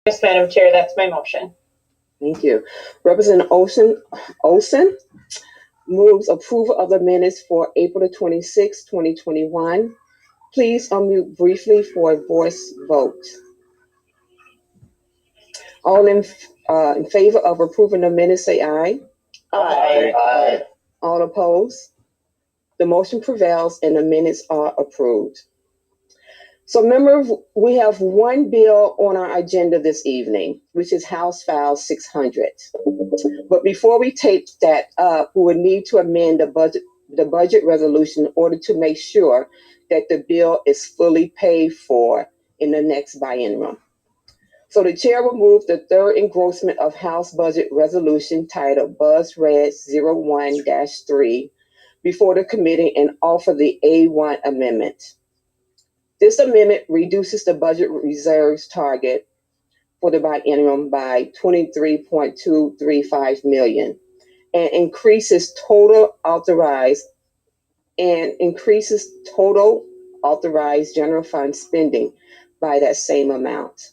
Yes, Madam Chair, that's my motion. Thank you. Representative Olson moves approval of the minutes for April the 26th, 2021. Please unmute briefly for a voice vote. All in favor of approving the minutes, say aye. Aye. Aye. All opposed? The motion prevails and the minutes are approved. So members, we have one bill on our agenda this evening, which is House File 600. But before we take that up, we would need to amend the budget resolution in order to make sure that the bill is fully paid for in the next biennium. So the chair will move the third engrossment of House Budget Resolution titled Buzz Red 01-3 before the committee and offer the A1 amendment. This amendment reduces the budget reserves target for the biennium by $23.235 million and increases total authorized general fund spending by that same amount.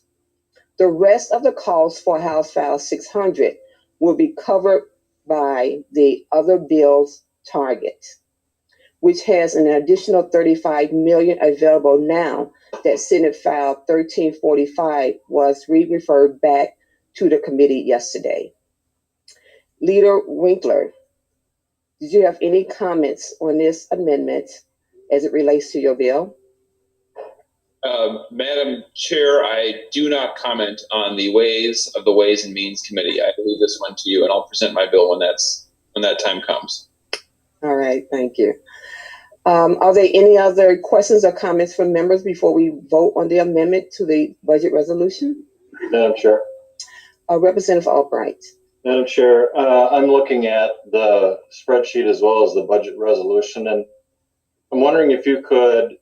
The rest of the costs for House File 600 will be covered by the other bill's target, which has an additional $35 million available now that Senate File 1345 was referred back to the committee yesterday. Leader Winkler, did you have any comments on this amendment as it relates to your bill? Madam Chair, I do not comment on the Ways and Means Committee. I believe this went to you, and I'll present my bill when that time comes. All right, thank you. Are there any other questions or comments from members before we vote on the amendment to the budget resolution? Madam Chair. Representative Albright. Madam Chair, I'm looking at the spreadsheet as well as the budget resolution, and I'm wondering if you could,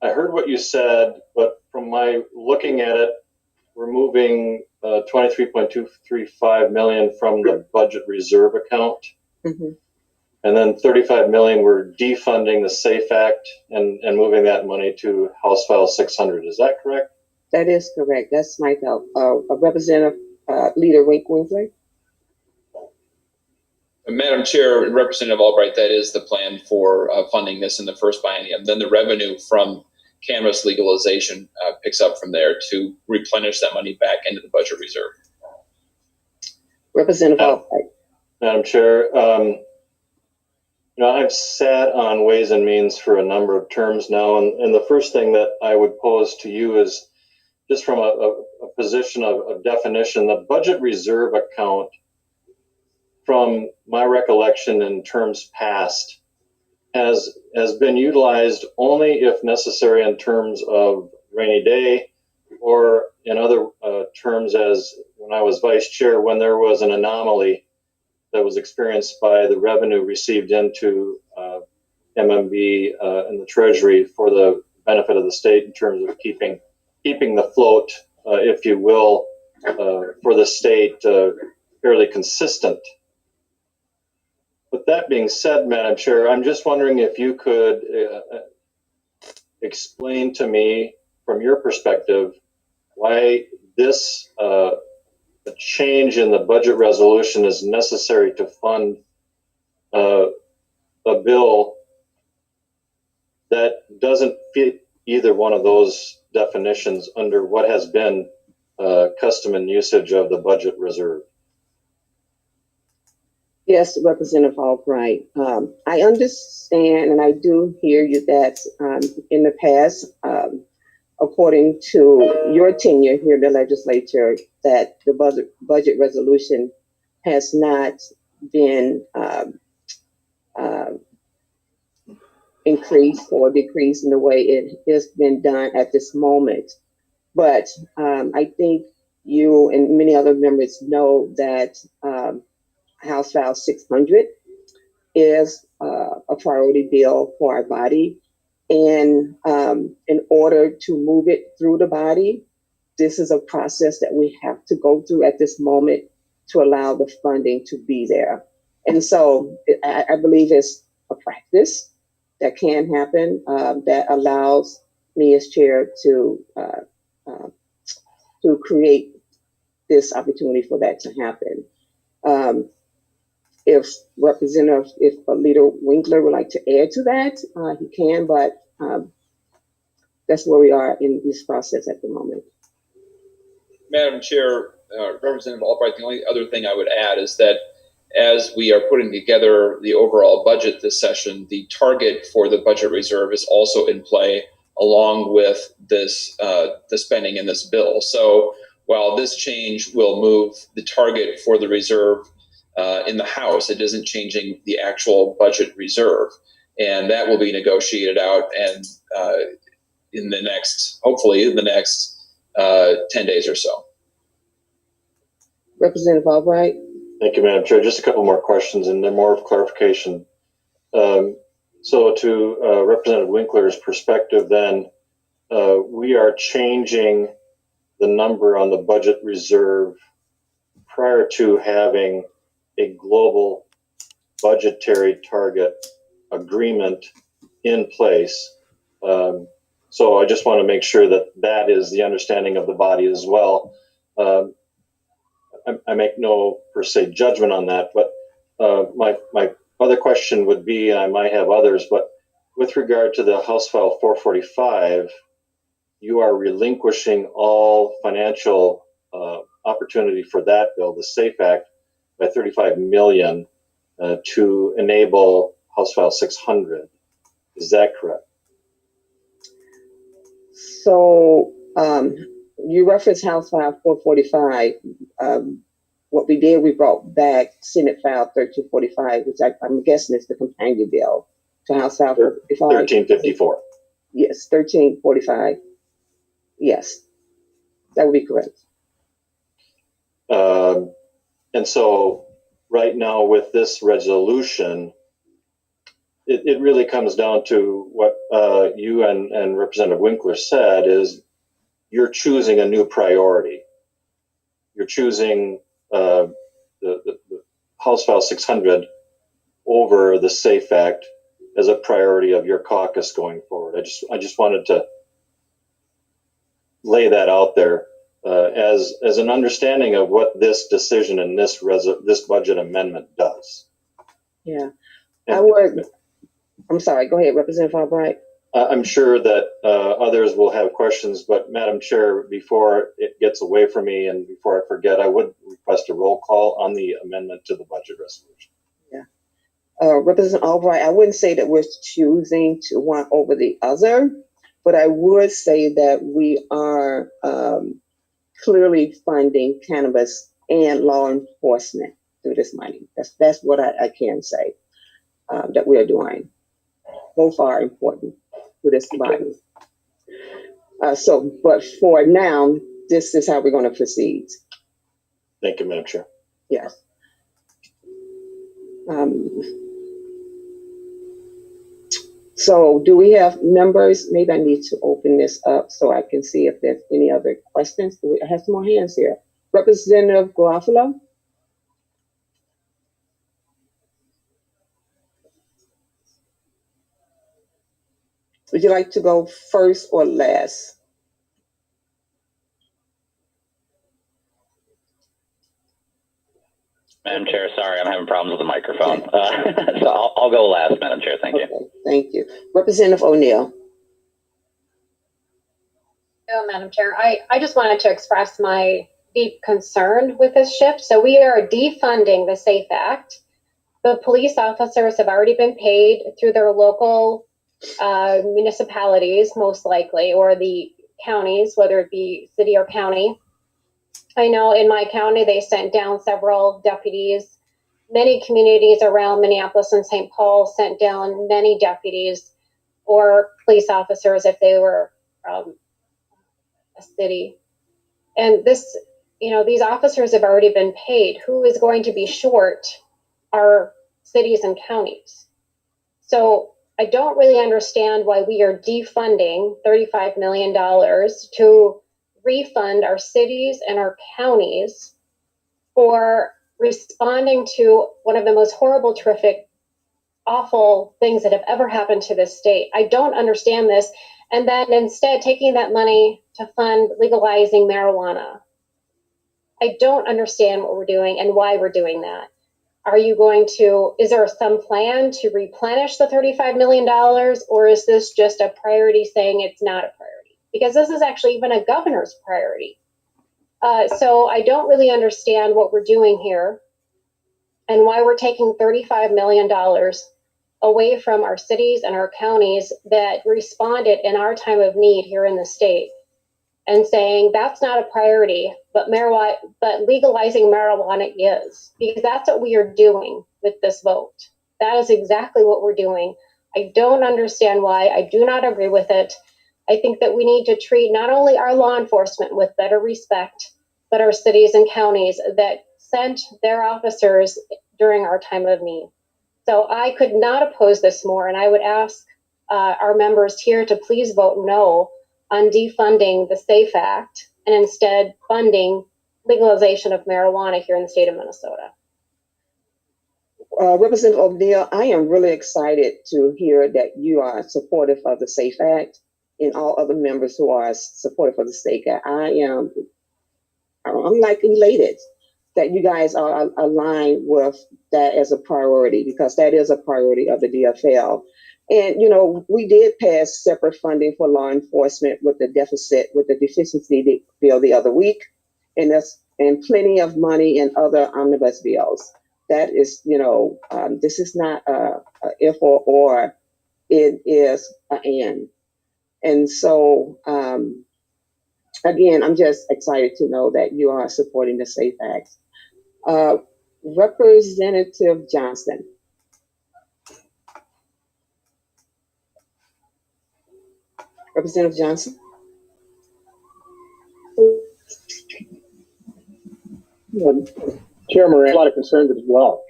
I heard what you said, but from my looking at it, we're moving $23.235 million from the budget reserve account. Mm-hmm. And then $35 million, we're defunding the SAFE Act and moving that money to House File 600. Is that correct? That is correct. That's my bill. Representative Leader Winkler. Madam Chair, Representative Albright, that is the plan for funding this in the first biennium. Then the revenue from cannabis legalization picks up from there to replenish that money back into the budget reserve. Representative Albright. Madam Chair, I've sat on Ways and Means for a number of terms now, and the first thing that I would pose to you is just from a position of definition, the budget reserve account, from my recollection in terms past, has been utilized only if necessary in terms of rainy day, or in other terms as when I was vice chair, when there was an anomaly that was experienced by the revenue received into MMB and the Treasury for the benefit of the state in terms of keeping the float, if you will, for the state fairly consistent. With that being said, Madam Chair, I'm just wondering if you could explain to me, from your perspective, why this change in the budget resolution is necessary to fund a bill that doesn't fit either one of those definitions under what has been custom and usage of the budget reserve. Yes, Representative Albright. I understand and I do hear you that in the past, according to your tenure here in the legislature, that the budget resolution has not been increased or decreased in the way it has been done at this moment. But I think you and many other members know that House File 600 is a priority bill for our body. And in order to move it through the body, this is a process that we have to go through at this moment to allow the funding to be there. And so I believe it's a practice that can happen that allows me as chair to to create this opportunity for that to happen. If Leader Winkler would like to add to that, he can, but that's where we are in this process at the moment. Madam Chair, Representative Albright, the only other thing I would add is that as we are putting together the overall budget this session, the target for the budget reserve is also in play along with this the spending in this bill. So while this change will move the target for the reserve in the House, it isn't changing the actual budget reserve. And that will be negotiated out and hopefully in the next 10 days or so. Representative Albright. Thank you, Madam Chair. Just a couple more questions, and they're more of clarification. So to Representative Winkler's perspective, then, we are changing the number on the budget reserve prior to having a global budgetary target agreement in place. So I just want to make sure that that is the understanding of the body as well. I make no per se judgment on that, but my other question would be, and I might have others, but with regard to the House File 445, you are relinquishing all financial opportunity for that bill, the SAFE Act, by $35 million to enable House File 600. Is that correct? So you referenced House File 445. What we did, we brought back Senate File 1345, which I'm guessing is the companion bill to House File 445. 1354. Yes, 1345. Yes, that would be correct. And so right now with this resolution, it really comes down to what you and Representative Winkler said is you're choosing a new priority. You're choosing the House File 600 over the SAFE Act as a priority of your caucus going forward. I just wanted to lay that out there as an understanding of what this decision and this budget amendment does. Yeah, I'm sorry, go ahead, Representative Albright. I'm sure that others will have questions, but Madam Chair, before it gets away from me and before I forget, I would request a roll call on the amendment to the budget resolution. Yeah. Representative Albright, I wouldn't say that we're choosing to one over the other, but I would say that we are clearly funding cannabis and law enforcement through this money. That's what I can say that we are doing. Both are important for this body. But for now, this is how we're going to proceed. Thank you, Madam Chair. Yes. So do we have members? Maybe I need to open this up so I can see if there's any other questions. I have some more hands here. Representative Garofalo. Would you like to go first or last? Madam Chair, sorry, I'm having problems with the microphone. So I'll go last, Madam Chair. Thank you. Okay, thank you. Representative O'Neill. Oh, Madam Chair, I just wanted to express my deep concern with this shift. So we are defunding the SAFE Act. The police officers have already been paid through their local municipalities, most likely, or the counties, whether it be city or county. I know in my county, they sent down several deputies. Many communities around Minneapolis and St. Paul sent down many deputies or police officers if they were from a city. And this, these officers have already been paid. Who is going to be short are cities and counties. So I don't really understand why we are defunding $35 million to refund our cities and our counties for responding to one of the most horrible, terrific, awful things that have ever happened to this state. I don't understand this. And then instead taking that money to fund legalizing marijuana. I don't understand what we're doing and why we're doing that. Is there some plan to replenish the $35 million, or is this just a priority saying it's not a priority? Because this is actually even a governor's priority. So I don't really understand what we're doing here and why we're taking $35 million away from our cities and our counties that responded in our time of need here in the state, and saying that's not a priority, but legalizing marijuana is, because that's what we are doing with this vote. That is exactly what we're doing. I don't understand why. I do not agree with it. I think that we need to treat not only our law enforcement with better respect, but our cities and counties that sent their officers during our time of need. So I could not oppose this more, and I would ask our members here to please vote no on defunding the SAFE Act and instead funding legalization of marijuana here in the state of Minnesota. Representative O'Neill, I am really excited to hear that you are supportive of the SAFE Act and all other members who are supportive of the SAFE Act. I'm like elated that you guys are aligned with that as a priority, because that is a priority of the DFL. And, you know, we did pass separate funding for law enforcement with the deficiency bill the other week, and plenty of money in other omnibus bills. That is, this is not a if or, it is an and. And so, again, I'm just excited to know that you are supporting the SAFE Act. Representative Johnson. Representative Johnson. Chair Moran, a lot of concerns as well.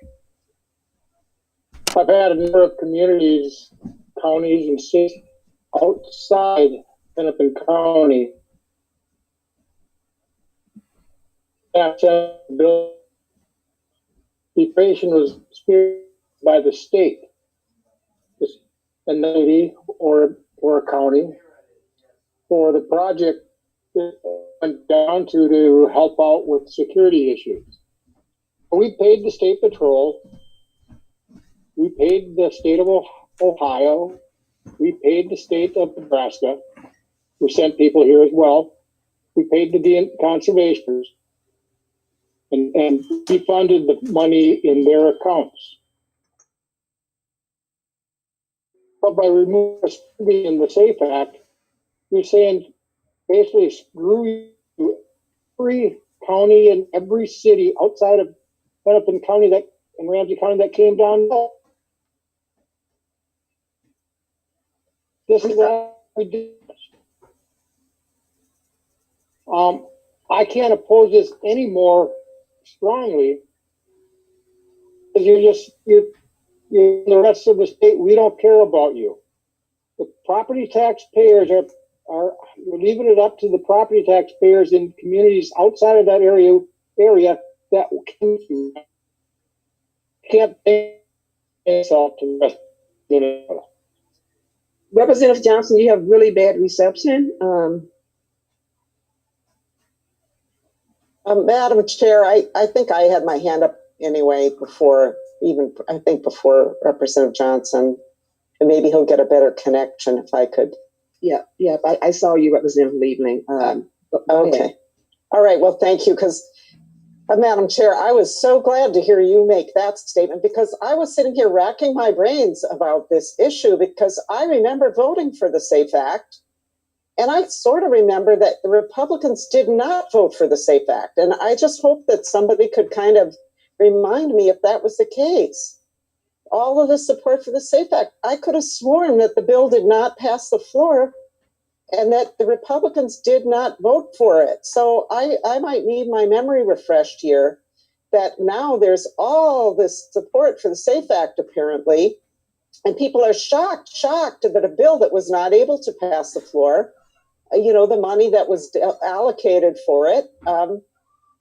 I've had a number of communities, counties, and cities outside Hennepin County bill. The creation was spearheaded by the state, and maybe or a county, for the project that went down to help out with security issues. We paid the state patrol, we paid the state of Ohio, we paid the state of Nebraska, who sent people here as well. We paid the conservationists, and we funded the money in their accounts. But by removing spending in the SAFE Act, you're saying basically screw you, every county and every city outside of Hennepin County and Ramsey County that came down. This is what we did. I can't oppose this any more strongly, because you're the rest of the state. We don't care about you. The property taxpayers are leaving it up to the property taxpayers in communities outside of that area that can't pay itself to the rest of Minnesota. Representative Johnson, you have really bad reception. Madam Chair, I think I had my hand up anyway before Representative Johnson, and maybe he'll get a better connection if I could. Yeah, I saw you, Representative Liebling. Okay. All right, well, thank you, because Madam Chair, I was so glad to hear you make that statement, because I was sitting here racking my brains about this issue, because I remember voting for the SAFE Act. And I sort of remember that the Republicans did not vote for the SAFE Act. And I just hope that somebody could kind of remind me if that was the case. All of the support for the SAFE Act, I could have sworn that the bill did not pass the floor and that the Republicans did not vote for it. So I might need my memory refreshed here, that now there's all this support for the SAFE Act, apparently. And people are shocked that a bill that was not able to pass the floor, the money that was allocated for it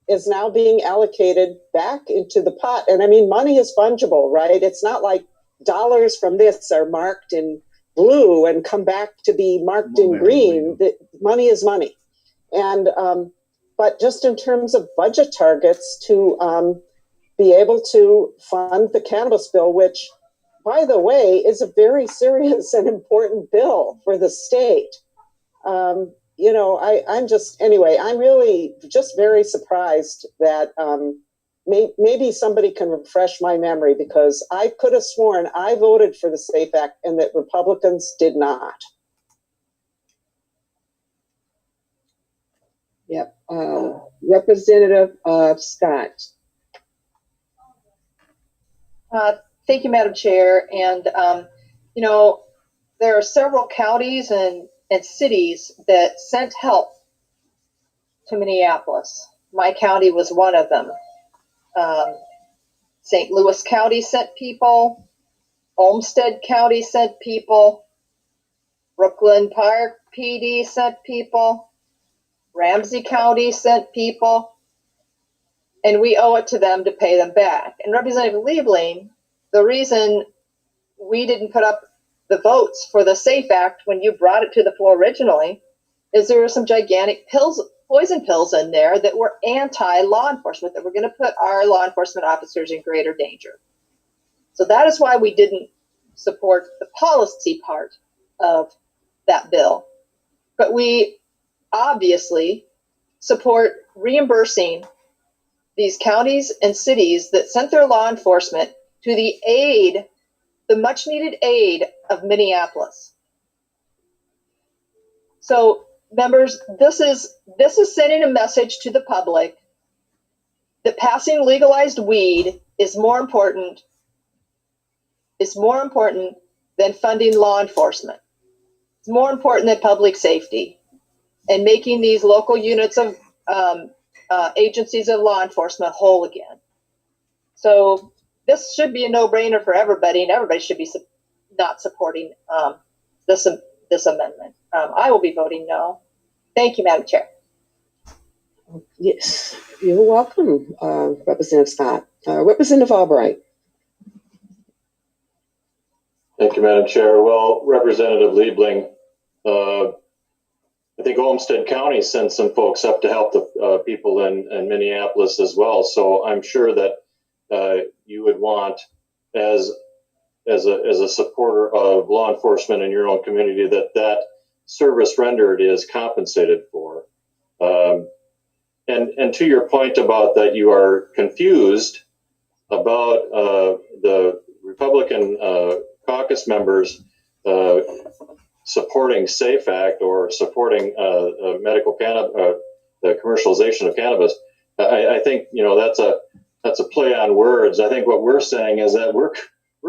is now being allocated back into the pot. And I mean, money is fungible, right? It's not like dollars from this are marked in blue and come back to be marked in green. The money is money. And, but just in terms of budget targets to be able to fund the cannabis bill, which, by the way, is a very serious and important bill for the state. You know, I'm just, anyway, I'm really just very surprised that maybe somebody can refresh my memory, because I could have sworn I voted for the SAFE Act and that Republicans did not. Yep. Representative Scott. Thank you, Madam Chair. And, you know, there are several counties and cities that sent help to Minneapolis. My county was one of them. St. Louis County sent people. Olmsted County sent people. Brooklyn Park PD sent people. Ramsey County sent people. And we owe it to them to pay them back. And Representative Liebling, the reason we didn't put up the votes for the SAFE Act when you brought it to the floor originally is there were some gigantic poison pills in there that were anti-law enforcement, that were going to put our law enforcement officers in greater danger. So that is why we didn't support the policy part of that bill. But we obviously support reimbursing these counties and cities that sent their law enforcement to the aid, the much needed aid of Minneapolis. So members, this is sending a message to the public that passing legalized weed is more important than funding law enforcement. It's more important than public safety and making these local units of agencies of law enforcement whole again. So this should be a no-brainer for everybody, and everybody should be not supporting this amendment. I will be voting no. Thank you, Madam Chair. Yes, you're welcome, Representative Scott. Representative Albright. Thank you, Madam Chair. Well, Representative Liebling, I think Olmsted County sent some folks up to help the people in Minneapolis as well. So I'm sure that you would want, as a supporter of law enforcement in your own community, that service rendered is compensated for. And to your point about that, you are confused about the Republican caucus members supporting SAFE Act or supporting medical the commercialization of cannabis. I think, you know, that's a play on words. I think what we're saying is that we're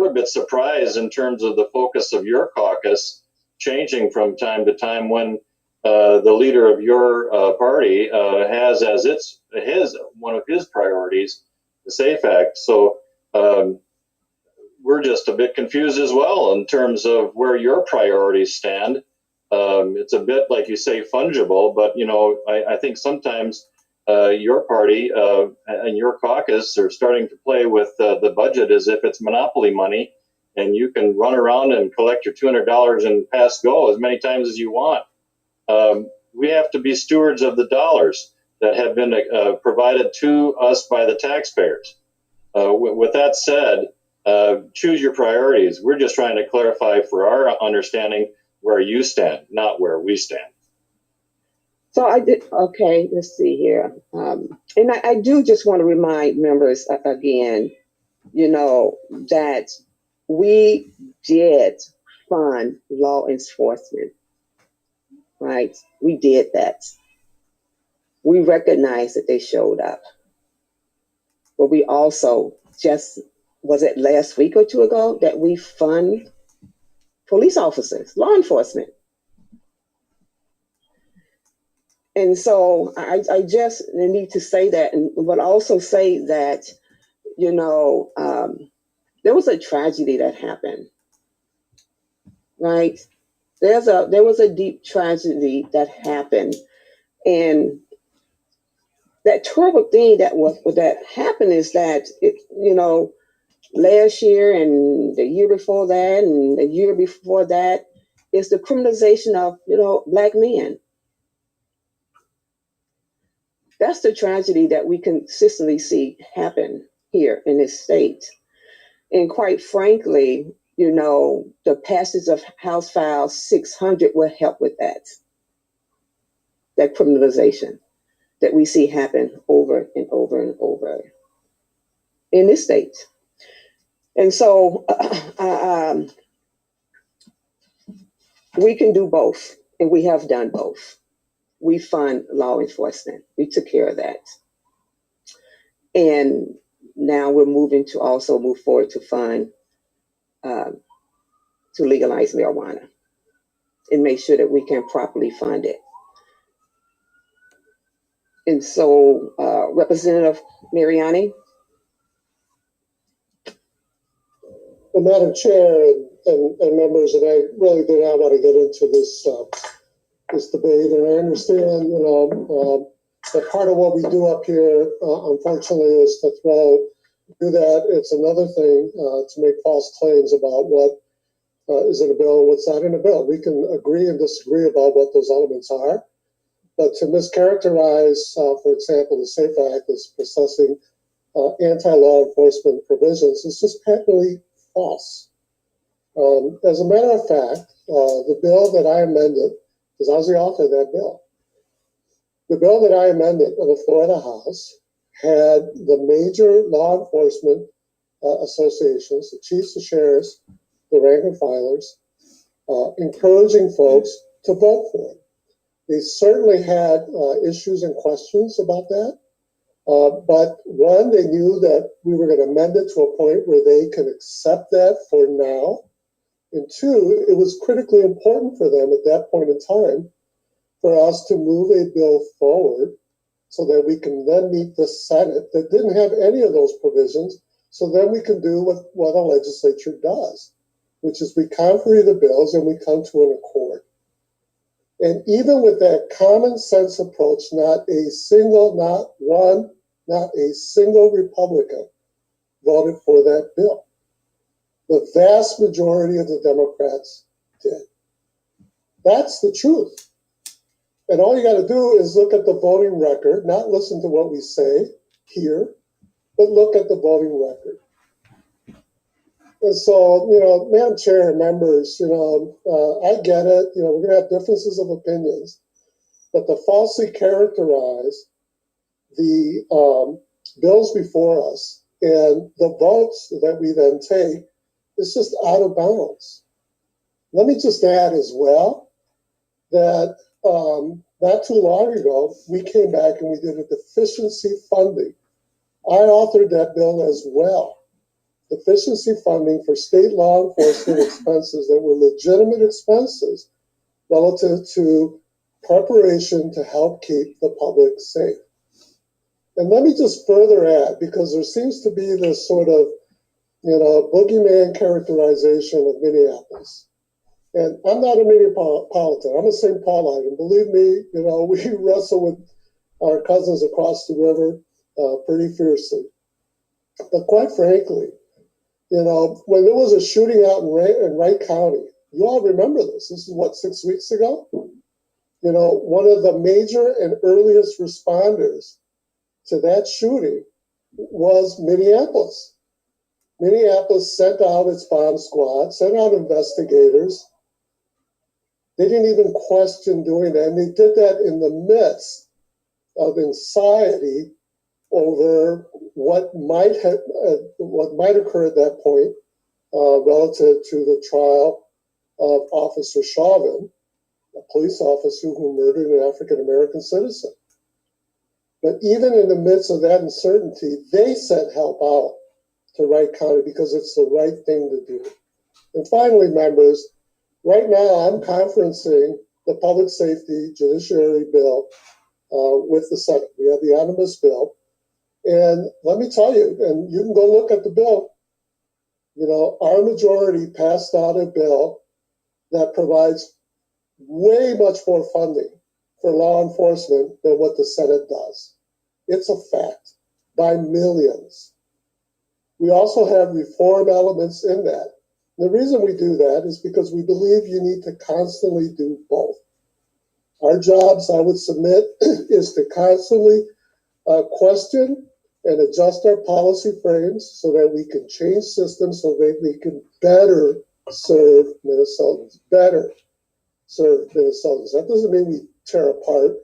a bit surprised in terms of the focus of your caucus changing from time to time when the leader of your party has as one of his priorities the SAFE Act. So we're just a bit confused as well in terms of where your priorities stand. It's a bit, like you say, fungible, but you know, I think sometimes your party and your caucus are starting to play with the budget as if it's monopoly money, and you can run around and collect your $200 and pass go as many times as you want. We have to be stewards of the dollars that have been provided to us by the taxpayers. With that said, choose your priorities. We're just trying to clarify for our understanding where you stand, not where we stand. So okay, let's see here. And I do just want to remind members again, you know, that we did fund law enforcement, right? We did that. We recognize that they showed up. But we also was it last week or two ago that we fund police officers, law enforcement. And so I just need to say that, but also say that, you know, there was a tragedy that happened, right? There was a deep tragedy that happened, and that terrible thing that happened is that you know, last year and the year before that and the year before that is the criminalization of, you know, Black men. That's the tragedy that we consistently see happen here in this state. And quite frankly, the passage of House File 600 will help with that criminalization that we see happen over and over and over in this state. And so we can do both, and we have done both. We fund law enforcement. We took care of that. And now we're moving to also move forward to fund, to legalize marijuana and make sure that we can properly fund it. And so, Representative Mariani. Well, Madam Chair and members, and I really do not want to get into this debate, and I understand, that part of what we do up here, unfortunately, is to do that. It's another thing to make false claims about what is in a bill and what's not in a bill. We can agree and disagree about what those elements are, but to mischaracterize, for example, the SAFE Act as possessing anti-law enforcement provisions is just patently false. As a matter of fact, the bill that I amended, because I was the author of that bill, the bill that I amended on the floor of the House had the major law enforcement associations, the chiefs, the sheriffs, the rank and filers, encouraging folks to vote for it. They certainly had issues and questions about that. But one, they knew that we were going to amend it to a point where they could accept that for now. And two, it was critically important for them at that point in time for us to move a bill forward so that we can then meet the Senate that didn't have any of those provisions. So then we can do what a legislature does, which is we confer the bills and we come to an accord. And even with that common sense approach, not a single Republican voted for that bill. The vast majority of the Democrats did. That's the truth. And all you got to do is look at the voting record, not listen to what we say here, but look at the voting record. And so, Madam Chair and members, I get it. We're going to have differences of opinions, but to falsely characterize the bills before us and the votes that we then take is just out of bounds. Let me just add as well that not too long ago, we came back and we did a deficiency funding. I authored that bill as well. Deficiency funding for state law enforcement expenses that were legitimate expenses relative to preparation to help keep the public safe. And let me just further add, because there seems to be this sort of, boogeyman characterization of Minneapolis. And I'm not a Minneapolitan, I'm a St. Paulite, and believe me, we wrestle with our cousins across the river pretty fiercely. But quite frankly, when there was a shooting out in Wright County, you all remember this. This is 6 weeks ago? One of the major and earliest responders to that shooting was Minneapolis. Minneapolis sent out its bomb squad, sent out investigators. They didn't even question doing that. And they did that in the midst of anxiety over what might occur at that point relative to the trial of Officer Chauvin, a police officer who murdered an African-American citizen. But even in the midst of that uncertainty, they sent help out to Wright County because it's the right thing to do. And finally, members, right now I'm conferencing the public safety judiciary bill with the Senate. We have the omnibus bill. And let me tell you, and you can go look at the bill, our majority passed out a bill that provides way much more funding for law enforcement than what the Senate does. It's a fact, by millions. We also have reform elements in that. The reason we do that is because we believe you need to constantly do both. Our jobs, I would submit, is to constantly question and adjust our policy frames so that we can change systems so that we can better serve Minnesotans, better serve Minnesotans. That doesn't mean we tear apart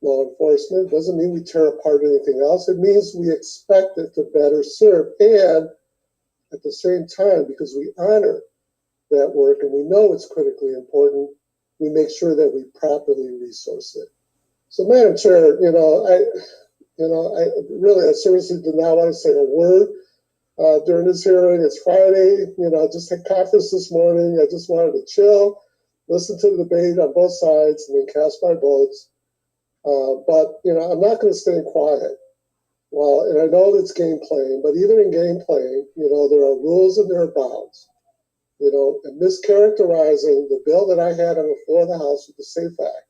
law enforcement. It doesn't mean we tear apart anything else. It means we expect it to better serve. And at the same time, because we honor that work and we know it's critically important, we make sure that we properly resource it. So, Madam Chair, I seriously did not want to say a word during this hearing. It's Friday. I just had conference this morning. I just wanted to chill, listen to the debate on both sides, and then cast my votes. But I'm not going to stay quiet. Well, and I know it's game playing, but even in game playing, there are rules and there are bounds. And mischaracterizing the bill that I had on the floor of the House with the SAFE Act,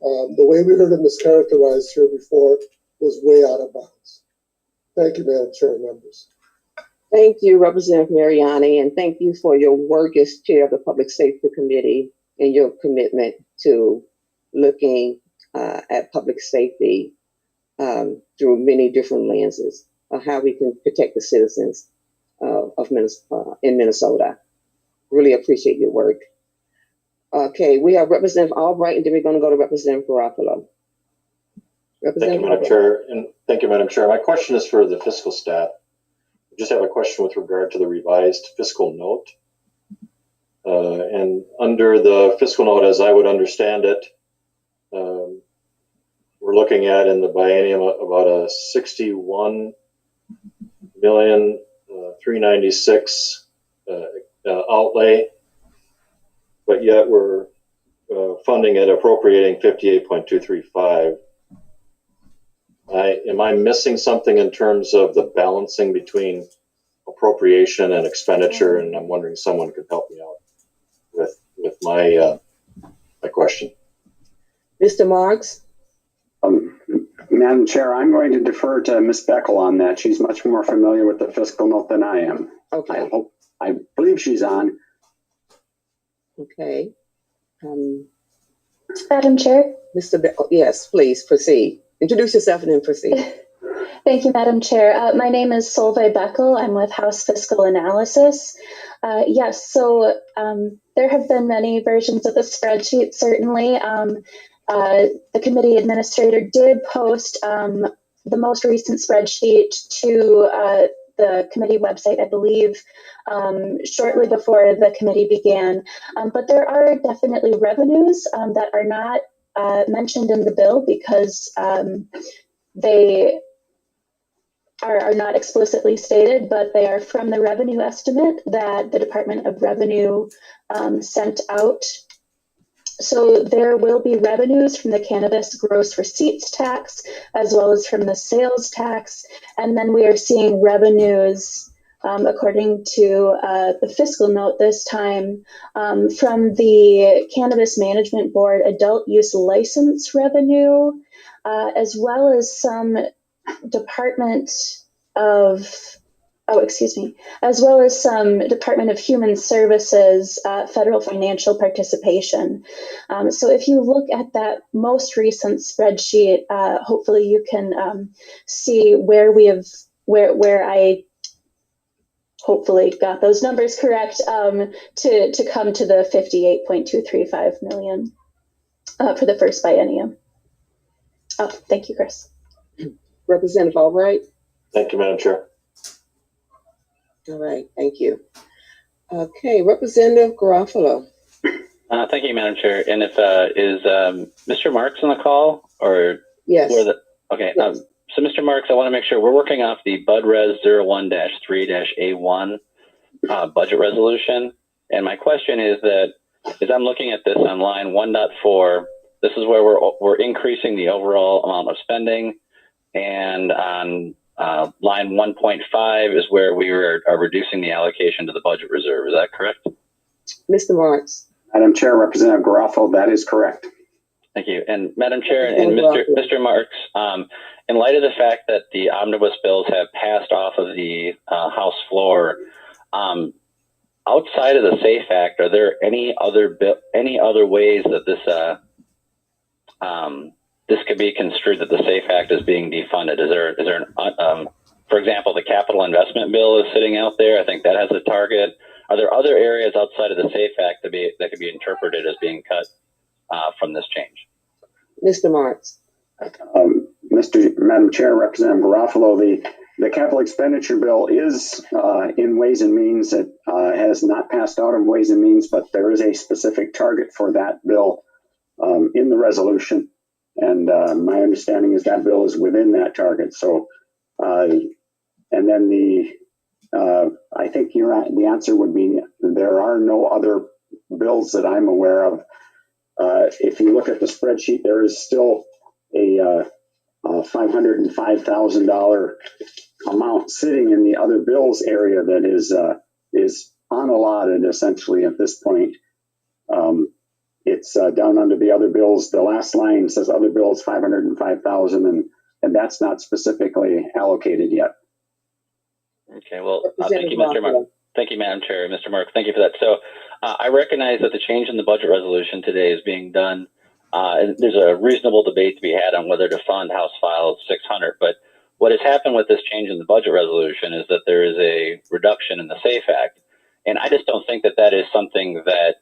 the way we heard it mischaracterized here before was way out of bounds. Thank you, Madam Chair and members. Thank you, Representative Mariani, and thank you for your work as chair of the Public Safety Committee and your commitment to looking at public safety through many different lenses of how we can protect the citizens in Minnesota. Really appreciate your work. Okay, we have Representative Albright, and then we're going to go to Representative Garofalo. Thank you, Madam Chair. And thank you, Madam Chair. My question is for the fiscal staff. I just have a question with regard to the revised fiscal note. And under the fiscal note, as I would understand it, we're looking at in the biennium about a $61,396,000 outlay, but yet we're funding it, appropriating 58.235. Am I missing something in terms of the balancing between appropriation and expenditure? And I'm wondering if someone could help me out with my question. Mr. Marks? Madam Chair, I'm going to defer to Ms. Beckel on that. She's much more familiar with the fiscal note than I am. Okay. I believe she's on. Okay. Madam Chair? Mr. Beckel, yes, please proceed. Introduce yourself and then proceed. Thank you, Madam Chair. My name is Solveig Beckel. I'm with House Fiscal Analysis. Yes, so there have been many versions of the spreadsheet, certainly. The committee administrator did post the most recent spreadsheet to the committee website, I believe, shortly before the committee began. But there are definitely revenues that are not mentioned in the bill because they are not explicitly stated, but they are from the revenue estimate that the Department of Revenue sent out. So there will be revenues from the cannabis gross receipts tax, as well as from the sales tax. And then we are seeing revenues, according to the fiscal note this time, from the Cannabis Management Board adult use license revenue, as well as some Department of Human Services federal financial participation. So if you look at that most recent spreadsheet, hopefully you can see where I hopefully got those numbers correct to come to the 58.235 million for the first biennium. Oh, thank you, Chris. Representative Albright? Thank you, Madam Chair. All right, thank you. Okay, Representative Garofalo. Thank you, Madam Chair. And if is Mr. Marks on the call, or yes? Okay. Yes. So, Mr. Marks, I want to make sure we're working off the BudRes 01-3-A1 budget resolution. And my question is that as I'm looking at this on line 1.4, this is where we're increasing the overall amount of spending, and on line 1.5 is where we are reducing the allocation to the budget reserve. Is that correct? Mr. Marks. Madam Chair, Representative Garofalo, that is correct. Thank you. And Madam Chair and Mr. Marks, in light of the fact that the omnibus bills have passed off of the House floor, outside of the SAFE Act, are there any other ways that this this could be construed that the SAFE Act is being defunded. Is there for example, the capital investment bill is sitting out there. I think that has a target. Are there other areas outside of the SAFE Act that could be interpreted as being cut from this change? Mr. Marks. Madam Chair, Representative Garofalo, the capital expenditure bill is in Ways and Means. It has not passed out of Ways and Means, but there is a specific target for that bill in the resolution. And my understanding is that bill is within that target. So, and then I think the answer would be there are no other bills that I'm aware of. If you look at the spreadsheet, there is still a $505,000 amount sitting in the other bills area that is unallotted essentially at this point. It's down under the other bills. The last line says other bills 505,000, and that's not specifically allocated yet. Okay, well, thank you, Mr. Mark. Thank you, Madam Chair. Mr. Mark, thank you for that. So I recognize that the change in the budget resolution today is being done. And there's a reasonable debate to be had on whether to fund House File 600. But what has happened with this change in the budget resolution is that there is a reduction in the SAFE Act. And I just don't think that that is something that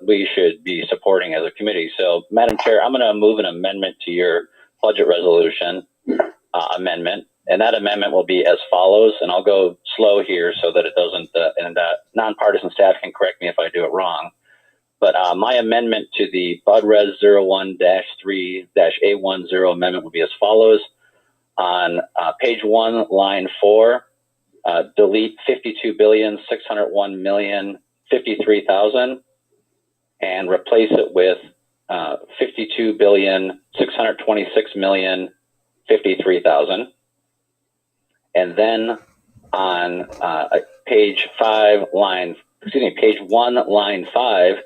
we should be supporting as a committee. So, Madam Chair, I'm going to move an amendment to your budget resolution amendment. And that amendment will be as follows, and I'll go slow here so that it doesn't, nonpartisan staff can correct me if I do it wrong. But my amendment to the Bud Res 01-3-A10 amendment will be as follows. On page 1, line 4, delete $52,601,053,000 and replace it with $52,626,053,000. And then on page 1, line 5,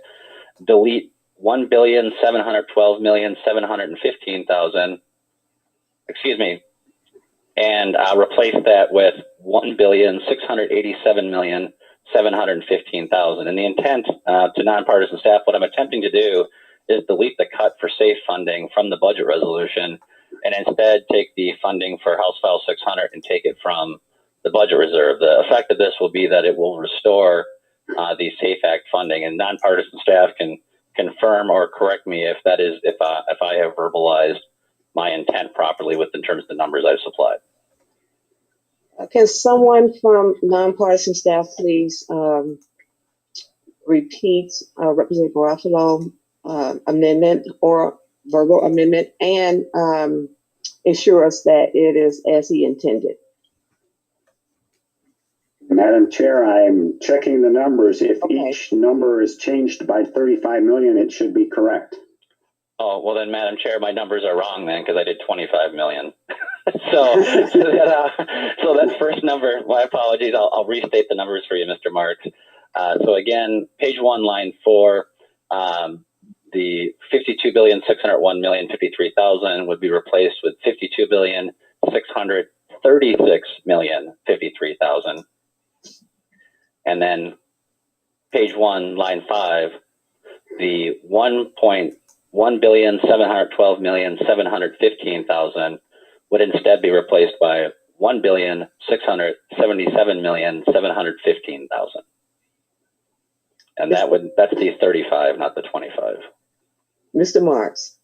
delete $1,712,715,000. Excuse me, and replace that with $1,687,715,000. And the intent to nonpartisan staff, what I'm attempting to do is delete the cut for SAFE funding from the budget resolution and instead take the funding for House File 600 and take it from the budget reserve. The effect of this will be that it will restore the SAFE Act funding, and nonpartisan staff can confirm or correct me if that is if I have verbalized my intent properly in terms of the numbers I've supplied. Can someone from nonpartisan staff please repeat Representative Garofalo amendment or verbal amendment and ensure us that it is as he intended? Madam Chair, I'm checking the numbers. If each number is changed by 35 million, it should be correct. Oh, well then, Madam Chair, my numbers are wrong then because I did 25 million. so that first number, my apologies, I'll restate the numbers for you, Mr. Marks. So again, page 1, line 4, the $52,601,053,000 would be replaced with $52,636,053,000. And then page 1, line 5, the $1,712,715,000 would instead be replaced by $1,677,715,000. And that's the 35, not the 25. Mr. Marks.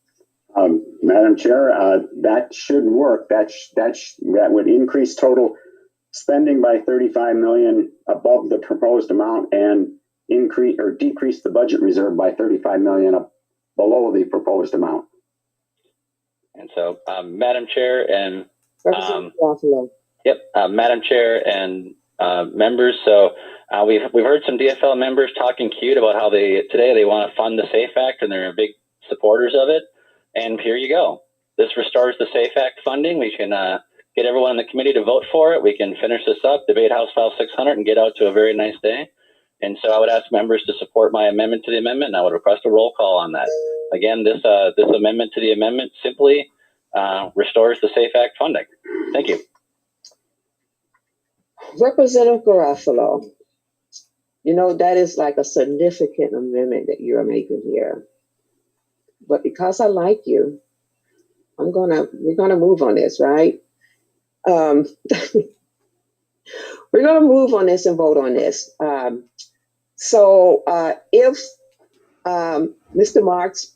Madam Chair, that should work. That would increase total spending by 35 million above the proposed amount and increase or decrease the budget reserve by 35 million below the proposed amount. And so, Madam Chair and Madam Chair and members. So we've heard some DFL members talking cute about how today they want to fund the SAFE Act and they're big supporters of it. And here you go. This restores the SAFE Act funding. We can get everyone in the committee to vote for it. We can finish this up, debate House File 600, and get out to a very nice day. And so I would ask members to support my amendment to the amendment, and I would request a roll call on that. Again, this amendment to the amendment simply restores the SAFE Act funding. Thank you. Representative Garofalo, that is like a significant amendment that you're making here. But because I like you, we're gonna move on this, right? We're gonna move on this and vote on this. So if Mr. Marks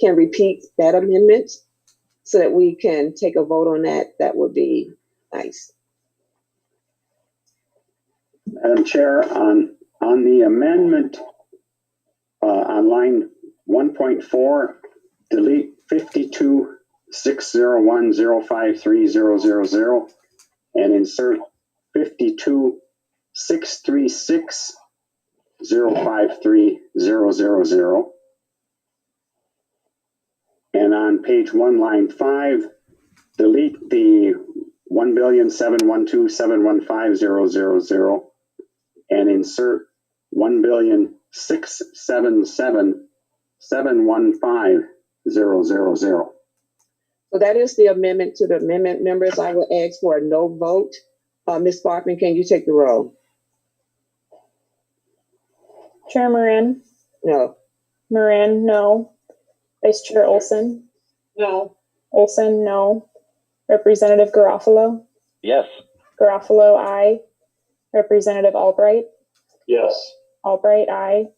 can repeat that amendment so that we can take a vote on that, that would be nice. Madam Chair, on the amendment on line 1.4, delete 5260105300 and insert 52636053000. And on page 1, line 5, delete the 1,712,715,000 and insert 1,677,715,000. So that is the amendment to the amendment. Members, I will ask for a no vote. Ms. Sparkman, can you take the roll? Chair Moran, No. Moran, no. Vice Chair Olson, No. Olson, no. Representative Garofalo, Yes. Garofalo, aye. Representative Albright, Yes. Albright, aye.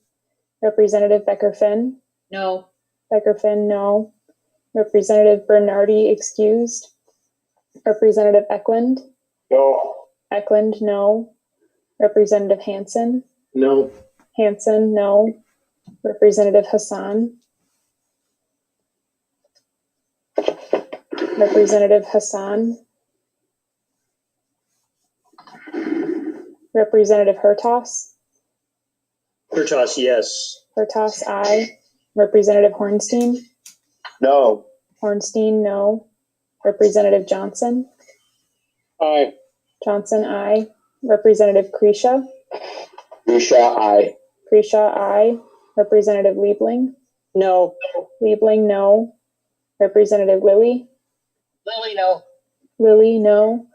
Representative Becker-Finn, No. Becker-Finn, no. Representative Bernardi, excused. Representative Eklund, No. Eklund, no. Representative Hansen, No. Hansen, no. Representative Hassan, Representative Hassan, Representative Hertas, Kurtas, yes. Hertas, aye. Representative Hornstein, No. Hornstein, no. Representative Johnson, Aye. Johnson, aye. Representative Kresha, Risha, aye. Kresha, aye. Representative Liebling, No. Liebling, no. Representative Lilly, Lily, no. Lilly, no.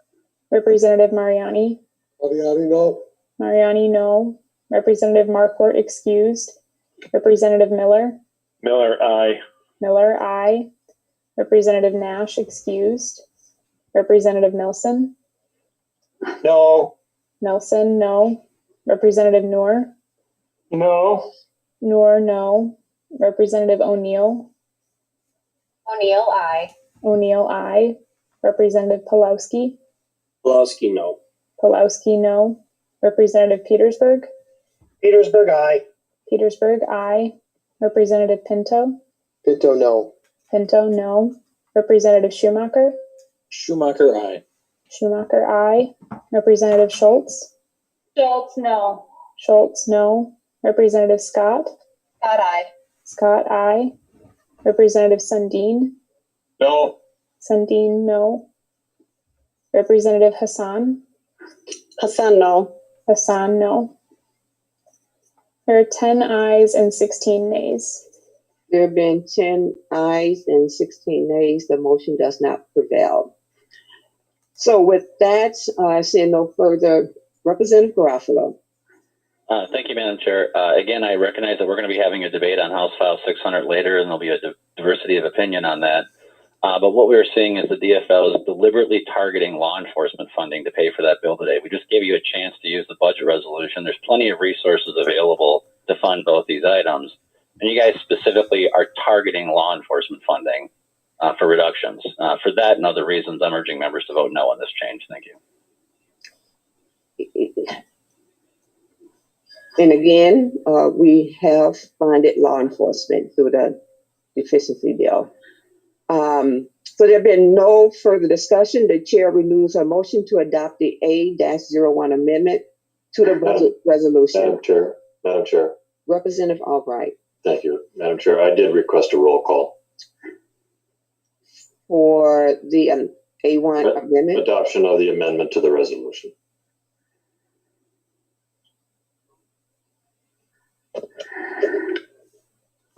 Representative Mariani, Mariani, no. Mariani, no. Representative Marquardt, excused. Representative Miller, Miller, aye. Miller, aye. Representative Nash, excused. Representative Nelson, No. Nelson, no. Representative Noor, No. Noor, no. Representative O'Neill, O'Neill, aye. O'Neill, aye. Representative Pulowski, Pulaski, no. Pulowski, no. Representative Petersburg, Petersburg, aye. Petersburg, aye. Representative Pinto, Pinto, no. Pinto, no. Representative Schumacher, Schumacher, aye. Schumacher, aye. Representative Schultz, Schultz, no. Schultz, no. Representative Scott, Scott, aye. Scott, aye. Representative Sundin, No. Sundin, no. Representative Hassan, Hassan, no. Hassan, no. There are 10 ayes and 16 nays. There have been 10 ayes and 16 nays. The motion does not prevail. So with that, seeing no further, Representative Garofalo. Thank you, Madam Chair. Again, I recognize that we're going to be having a debate on House File 600 later, and there'll be a diversity of opinion on that. But what we were seeing is the DFL is deliberately targeting law enforcement funding to pay for that bill today. We just gave you a chance to use the budget resolution. There's plenty of resources available to fund both these items. And you guys specifically are targeting law enforcement funding for reductions. For that and other reasons, I'm urging members to vote no on this change. Thank you. And again, we have funded law enforcement through the deficiency bill. So there have been no further discussion. The chair renews her motion to adopt the A-01 amendment to the budget resolution. Madam Chair. Representative Albright. Thank you, Madam Chair. I did request a roll call. For the A1 amendment. Adoption of the amendment to the resolution.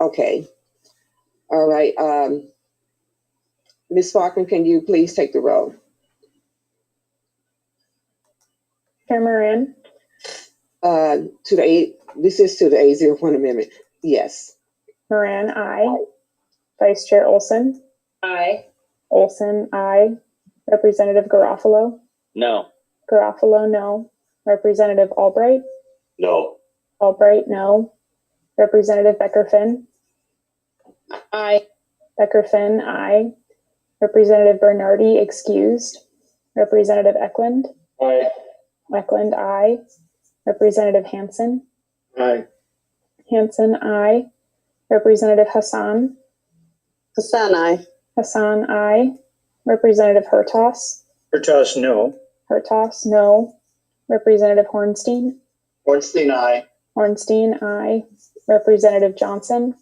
Okay. All right. Ms. Faulkner, can you please take the roll? Chair Moran, This is to the A01 amendment. Yes. Moran, aye. Vice Chair Olson, Aye. Olson, aye. Representative Garofalo. No. Garofalo, no. Representative Albright. No. Albright, no. Representative Becker-Finn. Aye. Becker-Finn, aye. Representative Bernardi, excused. Representative Eklund. Aye. Eklund, aye. Representative Hansen. Aye. Hansen, aye. Representative Hassan. Hassan, aye. Hassan, aye. Representative Hertaus. Hertaus, no. Hertaus, no. Representative Hornstein. Ornstein, aye. Hornstein, aye. Representative Johnson.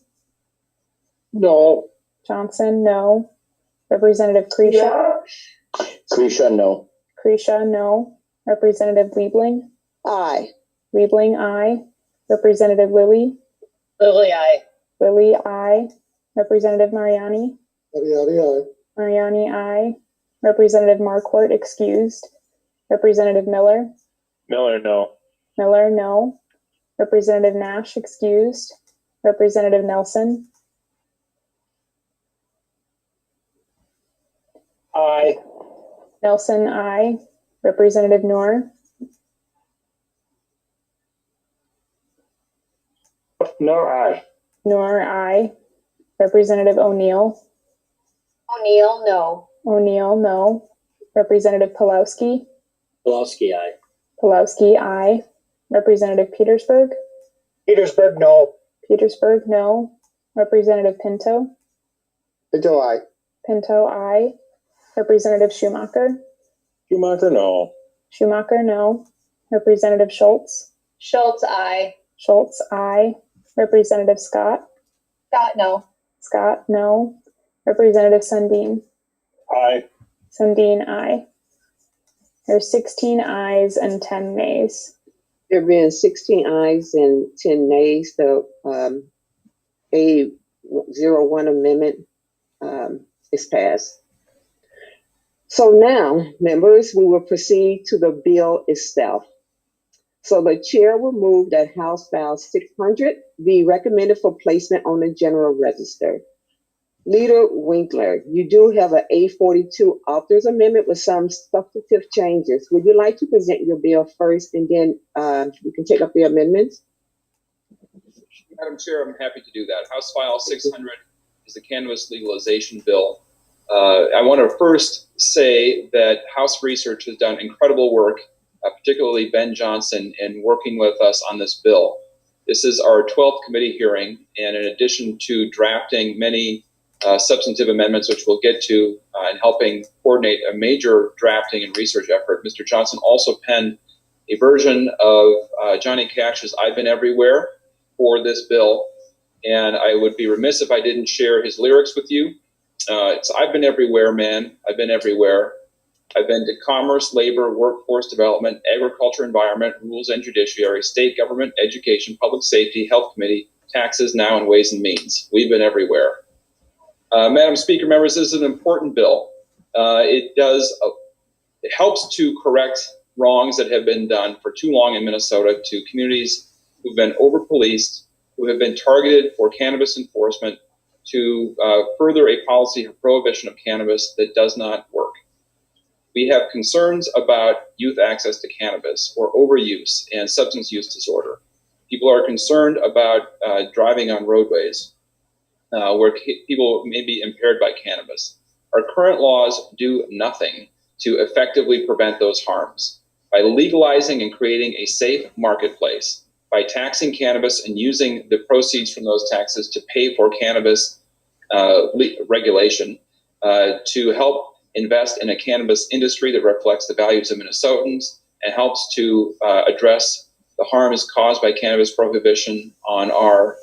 No. Johnson, no. Representative Kresha. Kresha, no. Kresha, no. Representative Liebling. Aye. Liebling, aye. Representative Lilly. Lily, aye. Lilly, aye. Representative Mariani. Yada, aye. Mariani, aye. Representative Marquardt, excused. Representative Miller. Miller, no. Miller, no. Representative Nash, excused. Representative Nelson. Aye. Nelson, aye. Representative Noor. No, aye. Noor, aye. Representative O'Neill. O'Neill, no. O'Neill, no. Representative Pulowski. Pulaski, aye. Pulowski, aye. Representative Petersburg. Petersburg, no. Petersburg, no. Representative Pinto. Pinto, aye. Pinto, aye. Representative Schumacher. Schumacher, no. Schumacher, no. Representative Schultz. Schultz, aye. Schultz, aye. Representative Scott. Scott, no. Scott, no. Representative Sundin. Aye. Sundin, aye. There's 16 ayes and 10 nays. There being 16 ayes and 10 nays, the A01 amendment is passed. So now, members, we will proceed to the bill itself. So the chair will move that House File 600 be recommended for placement on the General Register. Leader Winkler, you do have an A42 author's amendment with some substantive changes. Would you like to present your bill first and then we can take up the amendments? Madam Chair, I'm happy to do that. House File 600 is the cannabis legalization bill. I want to first say that House Research has done incredible work, particularly Ben Johnson, in working with us on this bill. This is our 12th committee hearing, and in addition to drafting many substantive amendments, which we'll get to, and helping coordinate a major drafting and research effort, Mr. Johnson also penned a version of Johnny Cash's I've Been Everywhere for this bill, and I would be remiss if I didn't share his lyrics with you. It's I've been everywhere, man. I've been everywhere. I've been to commerce, labor, workforce development, agriculture, environment, rules and judiciary, state government, education, public safety, health committee, taxes, now and ways and means. We've been everywhere. Madam Speaker, members, this is an important bill. It helps to correct wrongs that have been done for too long in Minnesota to communities who've been over-policed, who have been targeted for cannabis enforcement, to further a policy of prohibition of cannabis that does not work. We have concerns about youth access to cannabis or overuse and substance use disorder. People are concerned about driving on roadways where people may be impaired by cannabis. Our current laws do nothing to effectively prevent those harms. By legalizing and creating a safe marketplace, by taxing cannabis and using the proceeds from those taxes to pay for cannabis regulation, to help invest in a cannabis industry that reflects the values of Minnesotans and helps to address the harms caused by cannabis prohibition on our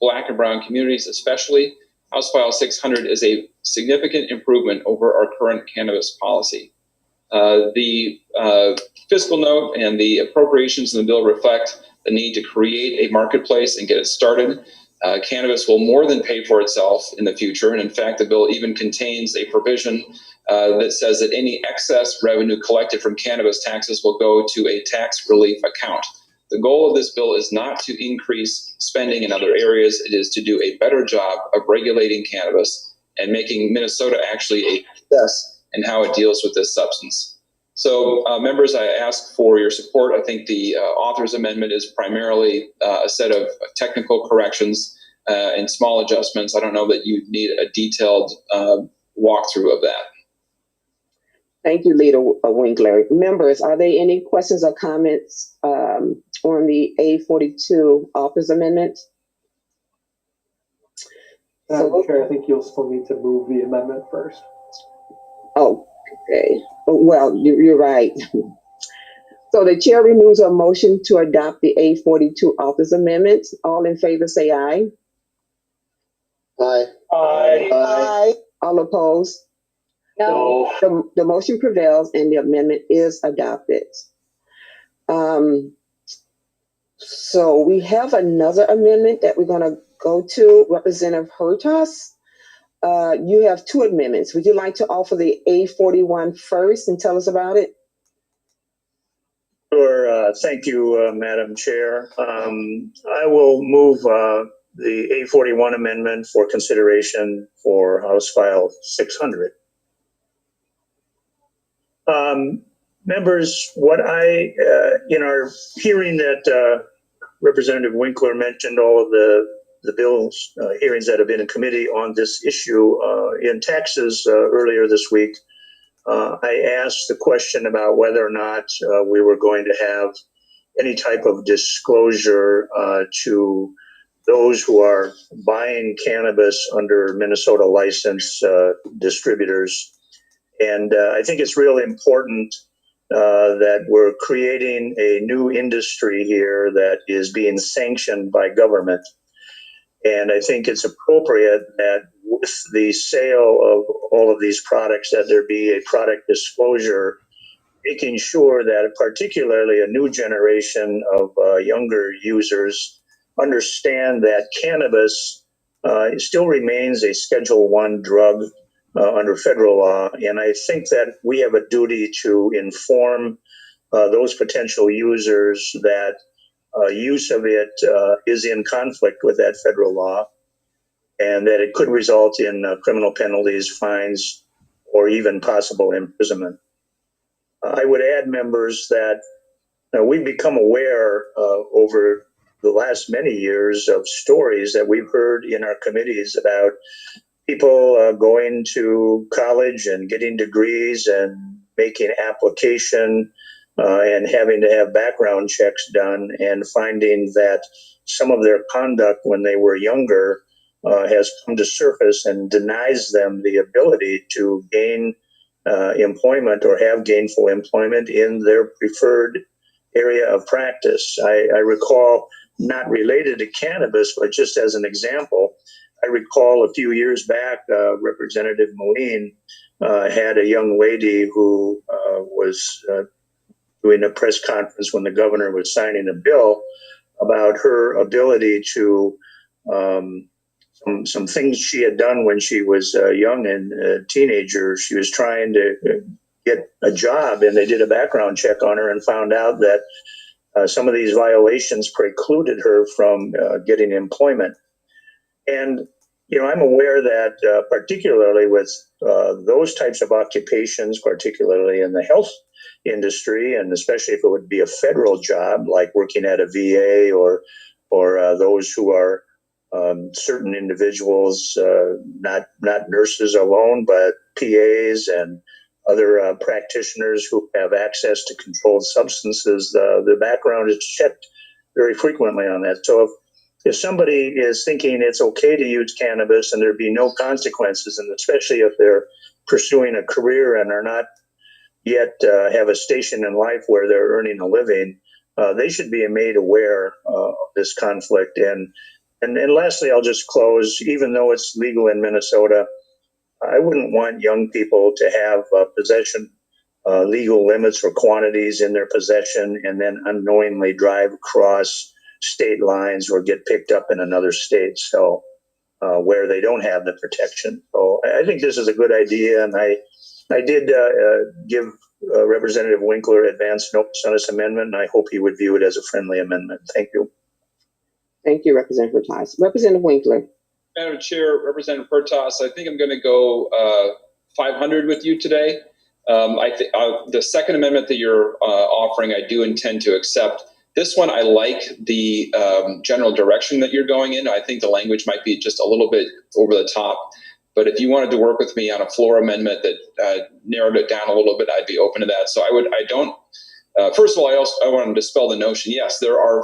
Black and brown communities especially. House File 600 is a significant improvement over our current cannabis policy. The fiscal note and the appropriations in the bill reflect the need to create a marketplace and get it started. Cannabis will more than pay for itself in the future. And in fact, the bill even contains a provision that says that any excess revenue collected from cannabis taxes will go to a tax relief account. The goal of this bill is not to increase spending in other areas. It is to do a better job of regulating cannabis and making Minnesota actually a Yes. and how it deals with this substance. So, members, I ask for your support. I think the author's amendment is primarily a set of technical corrections and small adjustments. I don't know that you need a detailed walkthrough of that. Thank you, Leader Winkler. Members, are there any questions or comments on the A42 author's amendment? Chair, I think you'll still need to move the amendment first. Oh, okay. Well, you're right. So the chair renews a motion to adopt the A42 author's amendment. All in favor say aye. Aye. Aye. Aye. All opposed? No. The motion prevails and the amendment is adopted. So we have another amendment that we're going to go to. Representative Hertas, you have two amendments. Would you like to offer the A41 first and tell us about it? Sure. Thank you, Madam Chair. I will move the A41 amendment for consideration for House File 600. Members, what in our hearing that Representative Winkler mentioned all of the bills, hearings that have been in committee on this issue in Texas earlier this week, I asked the question about whether or not we were going to have any type of disclosure to those who are buying cannabis under Minnesota licensed distributors. And I think it's really important that we're creating a new industry here that is being sanctioned by government. And I think it's appropriate that with the sale of all of these products, that there be a product disclosure, making sure that particularly a new generation of younger users understand that cannabis still remains a Schedule I drug under federal law. And I think that we have a duty to inform those potential users that use of it is in conflict with that federal law, and that it could result in criminal penalties, fines, or even possible imprisonment. I would add, members, that we've become aware over the last many years of stories that we've heard in our committees about people going to college and getting degrees and making application and having to have background checks done, and finding that some of their conduct when they were younger has come to surface and denies them the ability to gain employment or have gainful employment in their preferred area of practice. I recall, not related to cannabis, but just as an example, I recall a few years back, Representative Moline had a young lady who was doing a press conference when the governor was signing a bill about her ability to some things she had done when she was young and a teenager. She was trying to get a job, and they did a background check on her and found out that some of these violations precluded her from getting employment. And I'm aware that particularly with those types of occupations, particularly in the health industry, and especially if it would be a federal job like working at a VA or those who are certain individuals, not nurses alone, but PAs and other practitioners who have access to controlled substances, the background is checked very frequently on that. So if somebody is thinking it's okay to use cannabis and there be no consequences, and especially if they're pursuing a career and are not yet have a station in life where they're earning a living, they should be made aware of this conflict. And lastly, I'll just close. Even though it's legal in Minnesota, I wouldn't want young people to have possession legal limits or quantities in their possession and then unknowingly drive across state lines or get picked up in another state, so where they don't have the protection. So I think this is a good idea, and I did give Representative Winkler advance notice on this amendment, and I hope he would view it as a friendly amendment. Thank you. Thank you, Representative Tice. Representative Winkler. Madam Chair, Representative Hertaus, I think I'm going to go 500 with you today. The second amendment that you're offering, I do intend to accept. This one, I like the general direction that you're going in. I think the language might be just a little bit over the top. But if you wanted to work with me on a floor amendment that narrowed it down a little bit, I'd be open to that. So first of all, I want to dispel the notion. Yes, there are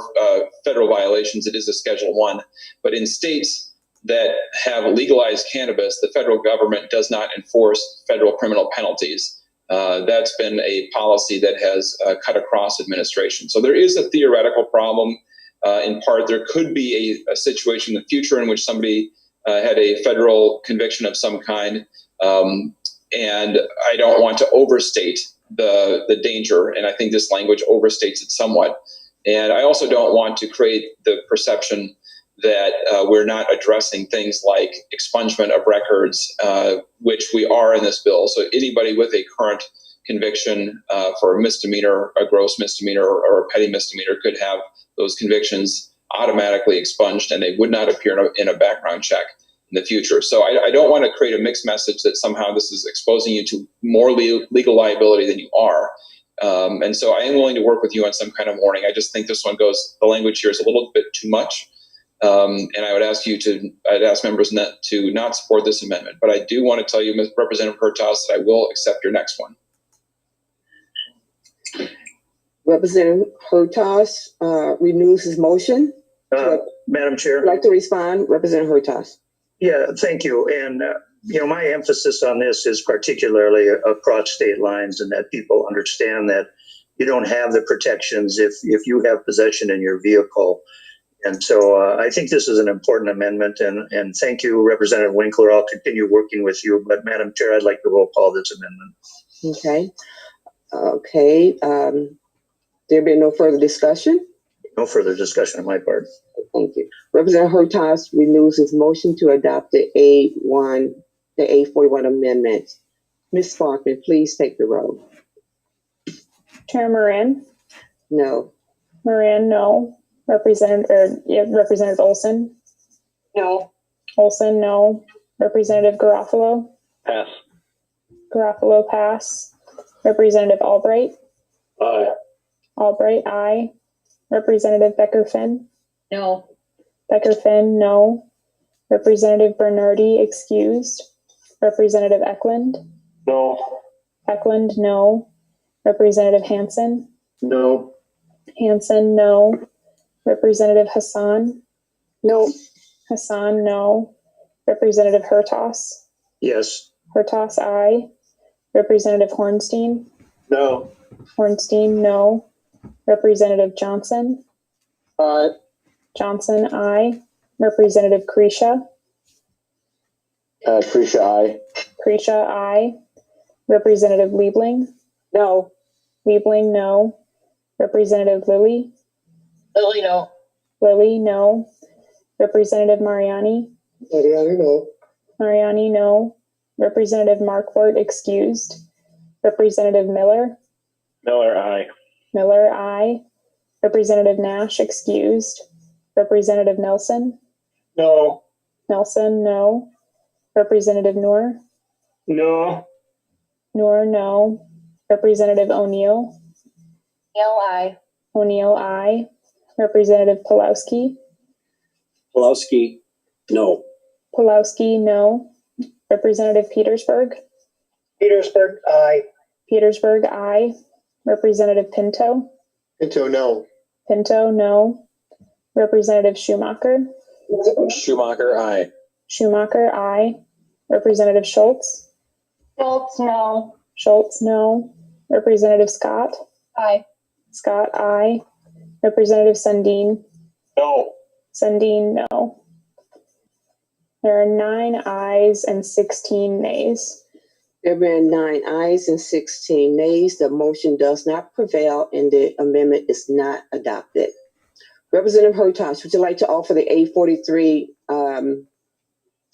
federal violations. It is a Schedule 1. But in states that have legalized cannabis, the federal government does not enforce federal criminal penalties. That's been a policy that has cut across administration. So there is a theoretical problem. In part, there could be a situation in the future in which somebody had a federal conviction of some kind. And I don't want to overstate the danger. And I think this language overstates it somewhat. And I also don't want to create the perception that we're not addressing things like expungement of records, which we are in this bill. So anybody with a current conviction for a misdemeanor, a gross misdemeanor, or a petty misdemeanor could have those convictions automatically expunged, and they would not appear in a background check in the future. So I don't want to create a mixed message that somehow this is exposing you to more legal liability than you are. And so I am willing to work with you on some kind of warning. I just think this one the language here is a little bit too much. And I'd ask members to not support this amendment. But I do want to tell you, Representative Hertaus, that I will accept your next one. Representative Hertaus renews his motion. Madam Chair. Would like to respond, Representative Hertaus. Yeah, thank you. And, my emphasis on this is particularly across state lines, and that people understand that you don't have the protections if you have possession in your vehicle. And so I think this is an important amendment, and thank you, Representative Winkler. I'll continue working with you, but Madam Chair, I'd like to roll call this amendment. Okay. There being no further discussion? No further discussion on my part. Thank you. Representative Hertaus renews his motion to adopt the A41 amendment. Ms. Sparkman, please take the roll. Chair Moran? No. Moran, no. Representative Olson? No. Olson, no. Representative Garofalo? Pass. Garofalo, pass. Representative Albright? Aye. Albright, aye. Representative Becker-Finn? No. Becker-Finn, no. Representative Bernardi, excused. Representative Eklund? No. Eklund, no. Representative Hansen? No. Hansen, no. Representative Hassan? No. Hassan, no. Representative Hertaus? Yes. Hertaus, aye. Representative Hornstein? No. Hornstein, no. Representative Johnson? Aye. Johnson, aye. Representative Kresha? Kresha, aye. Kresha, aye. Representative Liebling? No. Liebling, no. Representative Lilly? Lily, no. Lilly, no. Representative Mariani? Mariani, no. Mariani, no. Representative Markwart, excused. Representative Miller? Miller, aye. Miller, aye. Representative Nash, excused. Representative Nelson? No. Nelson, no. Representative Noor? No. Noor, no. Representative O'Neill? O'Neill, aye. O'Neill, aye. Representative Pulowski? Pulowski, no. Pulowski, no. Representative Petersburg? Petersburg, aye. Petersburg, aye. Representative Pinto? Pinto, no. Pinto, no. Representative Schumacher? Schumacher, aye. Schumacher, aye. Representative Schultz? Schultz, no. Schultz, no. Representative Scott? Aye. Scott, aye. Representative Sundin? No. Sundin, no. There are 9 ayes and 16 nays. There being 9 ayes and 16 nays, the motion does not prevail and the amendment is not adopted. Representative Hertaus, would you like to offer the A43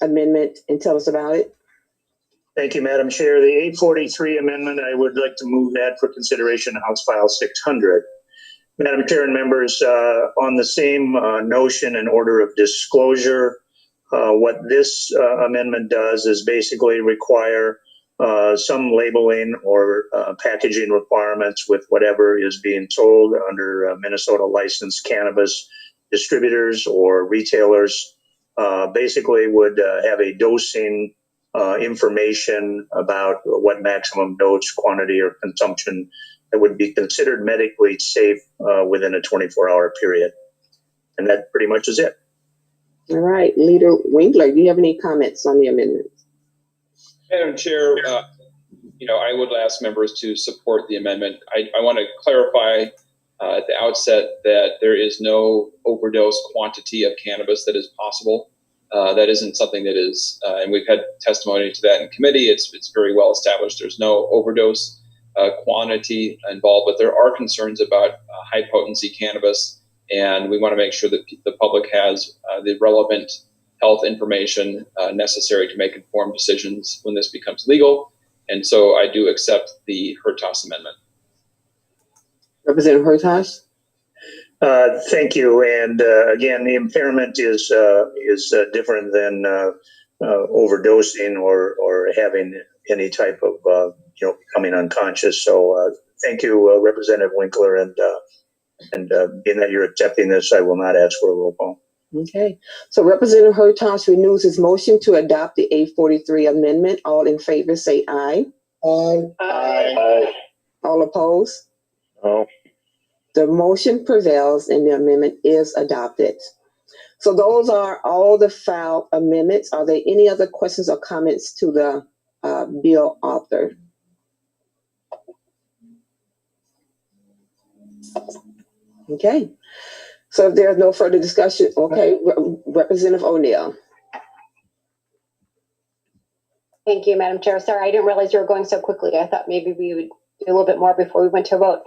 amendment and tell us about it? Thank you, Madam Chair. The 843 amendment, I would like to move that for consideration in House File 600. Madam Chair and members, on the same notion and order of disclosure, What this amendment does is basically require some labeling or packaging requirements with whatever is being sold under Minnesota licensed cannabis distributors or retailers. Basically would have a dosing information about what maximum dose, quantity, or consumption that would be considered medically safe within a 24-hour period. And that pretty much is it. All right, Leader Winkler, do you have any comments on the amendment? Madam Chair, I would ask members to support the amendment. I want to clarify at the outset that there is no overdose quantity of cannabis that is possible. That isn't something that is, and we've had testimony to that in committee. It's very well established. There's no overdose quantity involved, but there are concerns about high potency cannabis, and we want to make sure that the public has the relevant health information necessary to make informed decisions when this becomes legal. And so I do accept the Hertaus amendment. Representative Hertaus? Thank you. And again, the impairment is different than overdosing or having any type of becoming unconscious. So thank you, Representative Winkler, and being that you're accepting this, I will not ask for a roll call. Okay. So Representative Hertaus renews his motion to adopt the A43 amendment. All in favor say aye. Aye. Aye. All opposed? No. The motion prevails and the amendment is adopted. So those are all the filed amendments. Are there any other questions or comments to the bill author? Okay. So if there's no further discussion, okay, Representative O'Neill. Thank you, Madam Chair. Sorry, I didn't realize you were going so quickly. I thought maybe we would do a little bit more before we went to a vote.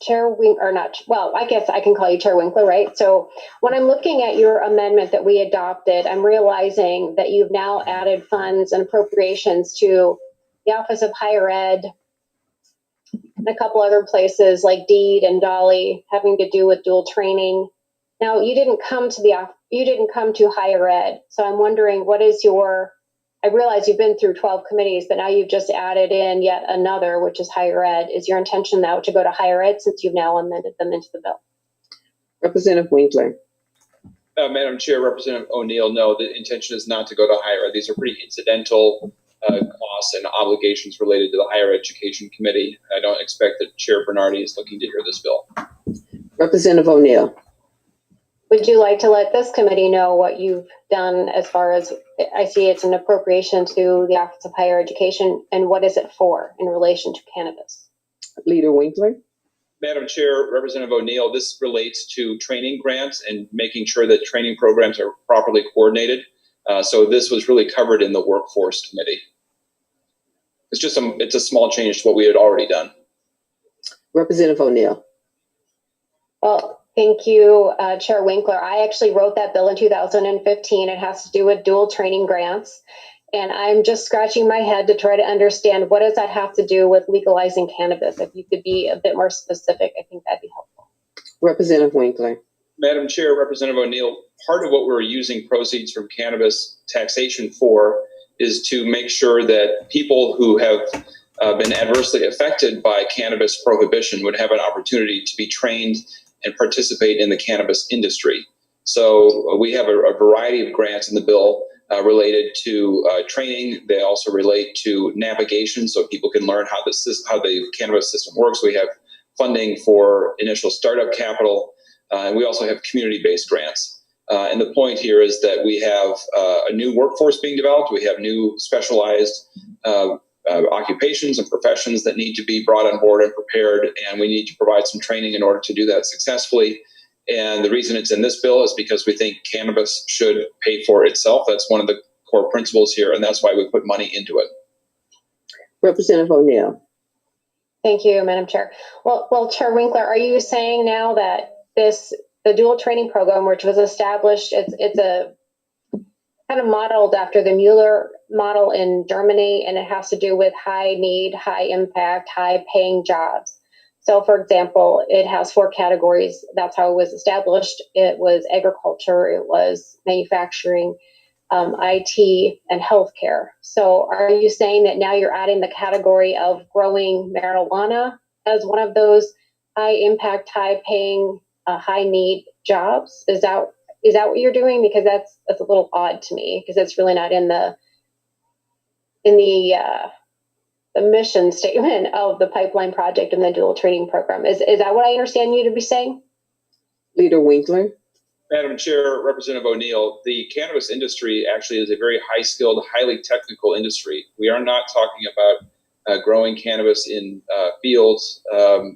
Chair I guess I can call you Chair Winkler, right? So when I'm looking at your amendment that we adopted, I'm realizing that you've now added funds and appropriations to the Office of Higher Ed and a couple other places like DEED and Dolly having to do with dual training. Now, you didn't come to higher ed. So I'm wondering, what is I realize you've been through 12 committees, but now you've just added in yet another, which is higher ed. Is your intention now to go to higher ed since you've now amended them into the bill? Representative Winkler. Madam Chair, Representative O'Neill, no, the intention is not to go to higher ed. These are pretty incidental costs and obligations related to the Higher Education Committee. I don't expect that Chair Bernardi is looking to hear this bill. Representative O'Neill. Would you like to let this committee know what you've done as far as, I see it's an appropriation to the Office of Higher Education, and what is it for in relation to cannabis? Leader Winkler. Madam Chair, Representative O'Neill, this relates to training grants and making sure that training programs are properly coordinated. So this was really covered in the Workforce Committee. It's a small change to what we had already done. Representative O'Neill. Well, thank you, Chair Winkler. I actually wrote that bill in 2015. It has to do with dual training grants. And I'm just scratching my head to try to understand, what does that have to do with legalizing cannabis? If you could be a bit more specific, I think that'd be helpful. Representative Winkler. Madam Chair, Representative O'Neill, part of what we're using proceeds from cannabis taxation for is to make sure that people who have been adversely affected by cannabis prohibition would have an opportunity to be trained and participate in the cannabis industry. So we have a variety of grants in the bill related to training. They also relate to navigation, so people can learn how the cannabis system works. We have funding for initial startup capital, and we also have community-based grants. And the point here is that we have a new workforce being developed. We have new specialized occupations and professions that need to be brought on board and prepared, and we need to provide some training in order to do that successfully. And the reason it's in this bill is because we think cannabis should pay for itself. That's one of the core principles here, and that's why we put money into it. Representative O'Neill. Thank you, Madam Chair. Well, Chair Winkler, are you saying now that the dual training program, which was established, it's a kind of modeled after the Mueller model in Germany, and it has to do with high need, high impact, high paying jobs. So, for example, it has 4 categories. That's how it was established. It was agriculture, it was manufacturing, IT, and healthcare. So, are you saying that now you're adding the category of growing marijuana as one of those high impact, high paying, high need jobs? Is that what you're doing? Because that's a little odd to me, because it's really not in the mission statement of the pipeline project and the dual training program. Is that what I understand you to be saying? Leader Winkler. Madam Chair, Representative O'Neill, the cannabis industry actually is a very high-skilled, highly technical industry. We are not talking about growing cannabis in fields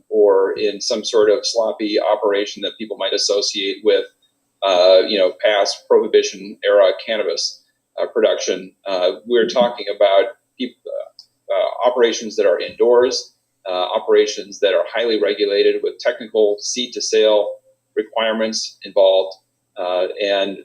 or in some sort of sloppy operation that people might associate with, past prohibition era cannabis production. We're talking about operations that are indoors, operations that are highly regulated with technical seed-to-sale requirements involved, and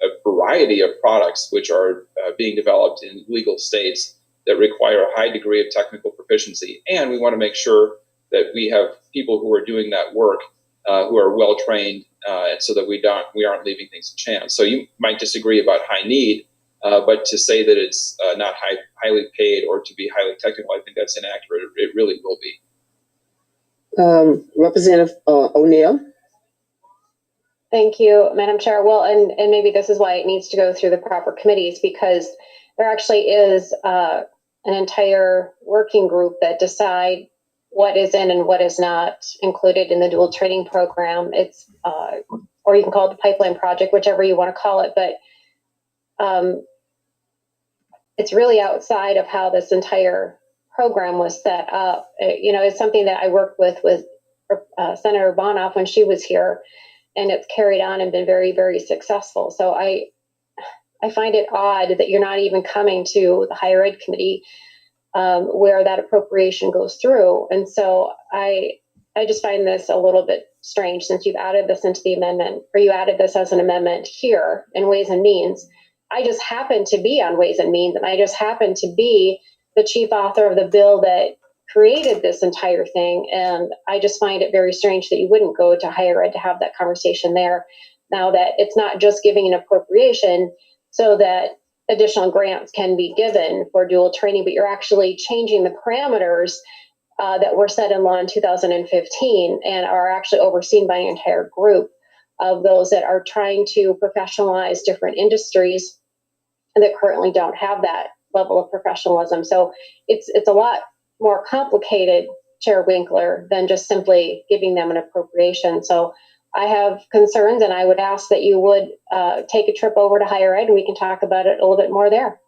a variety of products which are being developed in legal states that require a high degree of technical proficiency. And we want to make sure that we have people who are doing that work who are well trained, so that we aren't leaving things to chance. So you might disagree about high need, but to say that it's not highly paid or to be highly technical, I think that's inaccurate. It really will be. Representative O'Neill. Thank you, Madam Chair. Well, and maybe this is why it needs to go through the proper committees, because there actually is an entire working group that decide what is in and what is not included in the dual training program. It's or you can call it the pipeline project, whichever you want to call it, but it's really outside of how this entire program was set up. It's something that I worked with Senator Bonoff when she was here, and it's carried on and been very, very successful. So I find it odd that you're not even coming to the Higher Ed Committee where that appropriation goes through. And so I just find this a little bit strange, since you've added this into the amendment, or you added this as an amendment here in Ways and Means. I just happen to be on Ways and Means, and I just happen to be the chief author of the bill that created this entire thing. And I just find it very strange that you wouldn't go to Higher Ed to have that conversation there. Now that it's not just giving an appropriation so that additional grants can be given for dual training, but you're actually changing the parameters that were set in law in 2015 and are actually overseen by an entire group of those that are trying to professionalize different industries that currently don't have that level of professionalism. So it's a lot more complicated, Chair Winkler, than just simply giving them an appropriation. So I have concerns, and I would ask that you would take a trip over to Higher Ed and we can talk about it a little bit more there.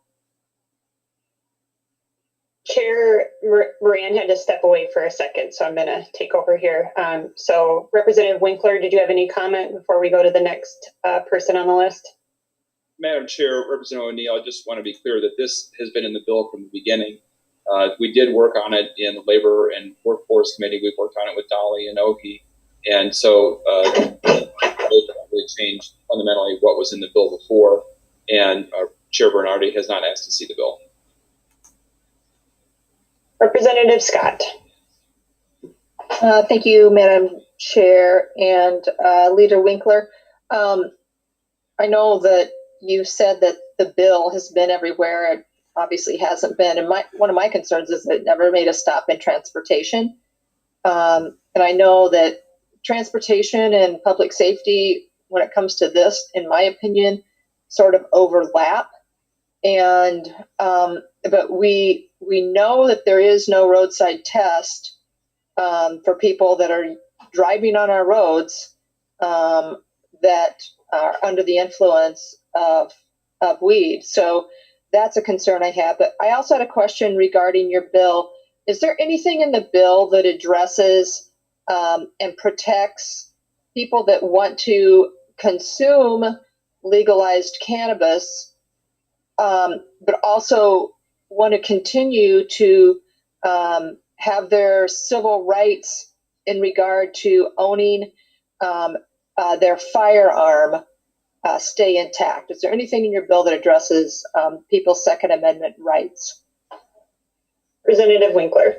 Chair Moran had to step away for a second, so I'm going to take over here. So Representative Winkler, did you have any comment before we go to the next person on the list? Madam Chair, Representative O'Neill, I just want to be clear that this has been in the bill from the beginning. We did work on it in the Labor and Workforce Committee. We've worked on it with Dolly and Oki. And so it really changed fundamentally what was in the bill before. And Chair Bernardi has not asked to see the bill. Representative Scott. Thank you, Madam Chair and Leader Winkler. I know that you said that the bill has been everywhere. It obviously hasn't been. And one of my concerns is that it never made a stop in transportation. And I know that transportation and public safety, when it comes to this, in my opinion, sort of overlap. And but we know that there is no roadside test for people that are driving on our roads that are under the influence of weed. So that's a concern I have. But I also had a question regarding your bill. Is there anything in the bill that addresses and protects people that want to consume legalized cannabis, but also want to continue to have their civil rights in regard to owning their firearm stay intact? Is there anything in your bill that addresses people's Second Amendment rights? Representative Winkler.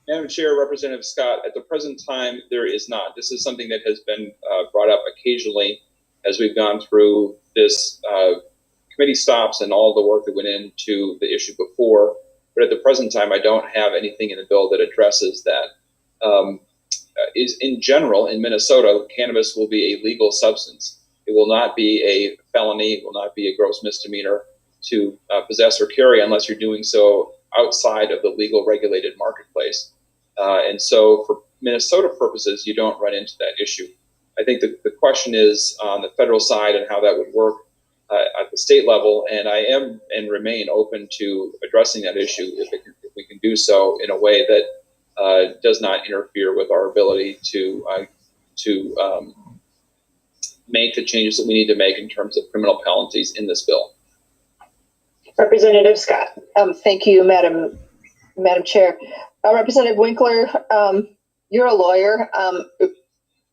Madam Chair, Representative Scott, at the present time, there is not. This is something that has been brought up occasionally as we've gone through this committee stops and all the work that went into the issue before. But at the present time, I don't have anything in the bill that addresses that. Is in general, in Minnesota, cannabis will be a legal substance. It will not be a felony. It will not be a gross misdemeanor to possess or carry unless you're doing so outside of the legal regulated marketplace. And so for Minnesota purposes, you don't run into that issue. I think the question is on the federal side and how that would work at the state level. And I am and remain open to addressing that issue if we can do so in a way that does not interfere with our ability to make the changes that we need to make in terms of criminal penalties in this bill. Representative Scott. Thank you, Madam Chair. Representative Winkler, you're a lawyer.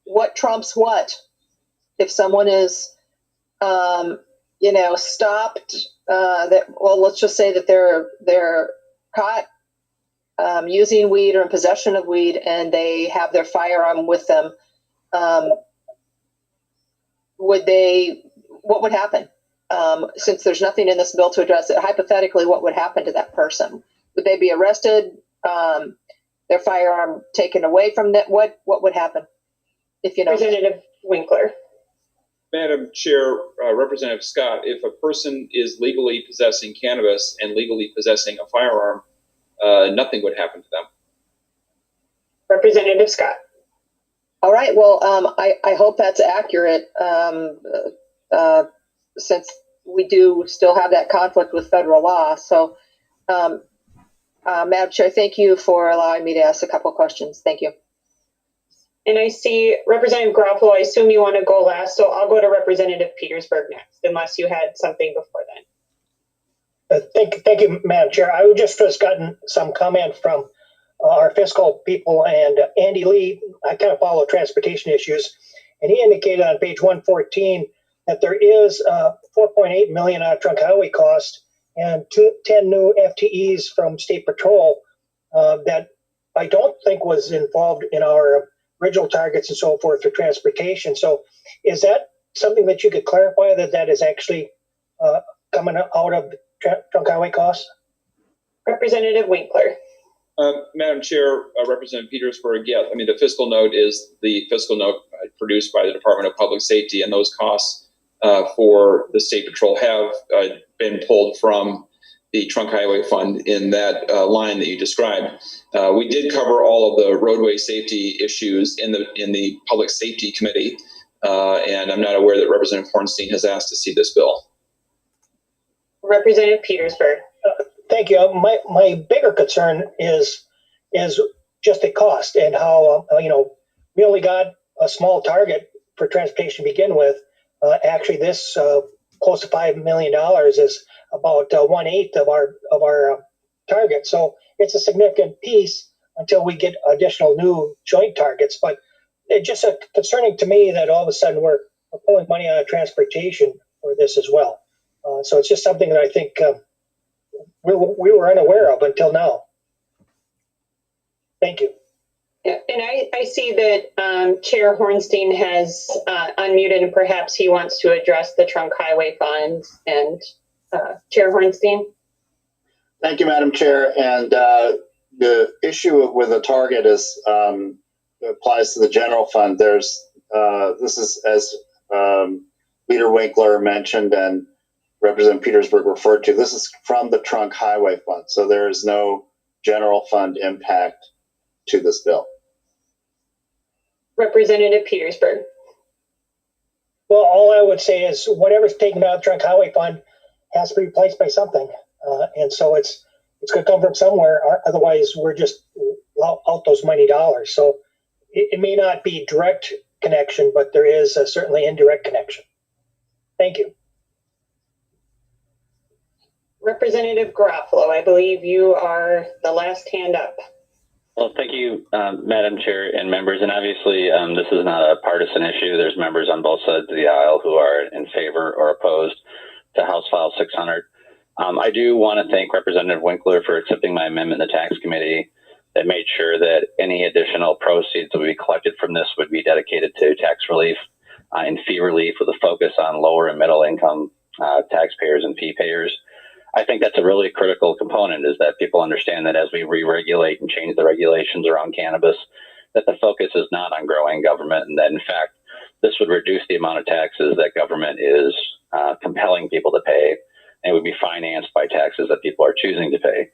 What trumps what? If someone is, stopped, let's just say that they're caught using weed or in possession of weed, and they have their firearm with them. What would happen? Since there's nothing in this bill to address it, hypothetically, what would happen to that person? Would they be arrested? Their firearm taken away from them? What would happen? If you know. Representative Winkler. Madam Chair, Representative Scott, if a person is legally possessing cannabis and legally possessing a firearm, nothing would happen to them. Representative Scott. All right. Well, I hope that's accurate. Since we do still have that conflict with federal law. So, Madam Chair, thank you for allowing me to ask a couple questions. Thank you. And I see Representative Garofalo, I assume you want to go last, so I'll go to Representative Petersburg next, unless you had something before then. Thank you, Madam Chair. I just gotten some comment from our fiscal people, and Andy Lee, I kind of follow transportation issues, and he indicated on page 114 that there is 4.8 million out of trunk highway cost and 10 new FTEs from State Patrol that I don't think was involved in our original targets and so forth for transportation. So is that something that you could clarify that is actually coming out of trunk highway costs? Representative Winkler. Madam Chair, Representative Petersburg, yeah, I mean, the fiscal note is the fiscal note produced by the Department of Public Safety, and those costs for the State Patrol have been pulled from the Trunk Highway Fund in that line that you described. We did cover all of the roadway safety issues in the Public Safety Committee, and I'm not aware that Representative Hornstein has asked to see this bill. Representative Petersburg. Thank you. My bigger concern is just the cost and how we only got a small target for transportation to begin with. Actually, this close to $5 million is about 1/8 of our target. So it's a significant piece until we get additional new joint targets. But it's just concerning to me that all of a sudden we're pulling money out of transportation for this as well. So it's just something that I think we were unaware of until now. Thank you. Yeah, and I see that Chair Hornstein has unmuted, and perhaps he wants to address the Trunk Highway Fund. And Chair Hornstein. Thank you, Madam Chair. And the issue with the target is applies to the general fund. This is, as Leader Winkler mentioned and Representative Petersburg referred to, this is from the Trunk Highway Fund. So there is no general fund impact to this bill. Representative Petersburg. Well, all I would say is whatever's taken out of the Trunk Highway Fund has to be replaced by something. And so it's going to come from somewhere. Otherwise, we're just out those money dollars. So it may not be direct connection, but there is certainly indirect connection. Thank you. Representative Garofalo, I believe you are the last hand up. Well, thank you, Madam Chair and members. And obviously, this is not a partisan issue. There's members on both sides of the aisle who are in favor or opposed to House File 600. I do want to thank Representative Winkler for accepting my amendment in the Tax Committee. that made sure that any additional proceeds that would be collected from this would be dedicated to tax relief and fee relief with a focus on lower and middle income taxpayers and fee payers. I think that's a really critical component, is that people understand that as we re-regulate and change the regulations around cannabis, that the focus is not on growing government, and that in fact, this would reduce the amount of taxes that government is compelling people to pay, and it would be financed by taxes that people are choosing to pay.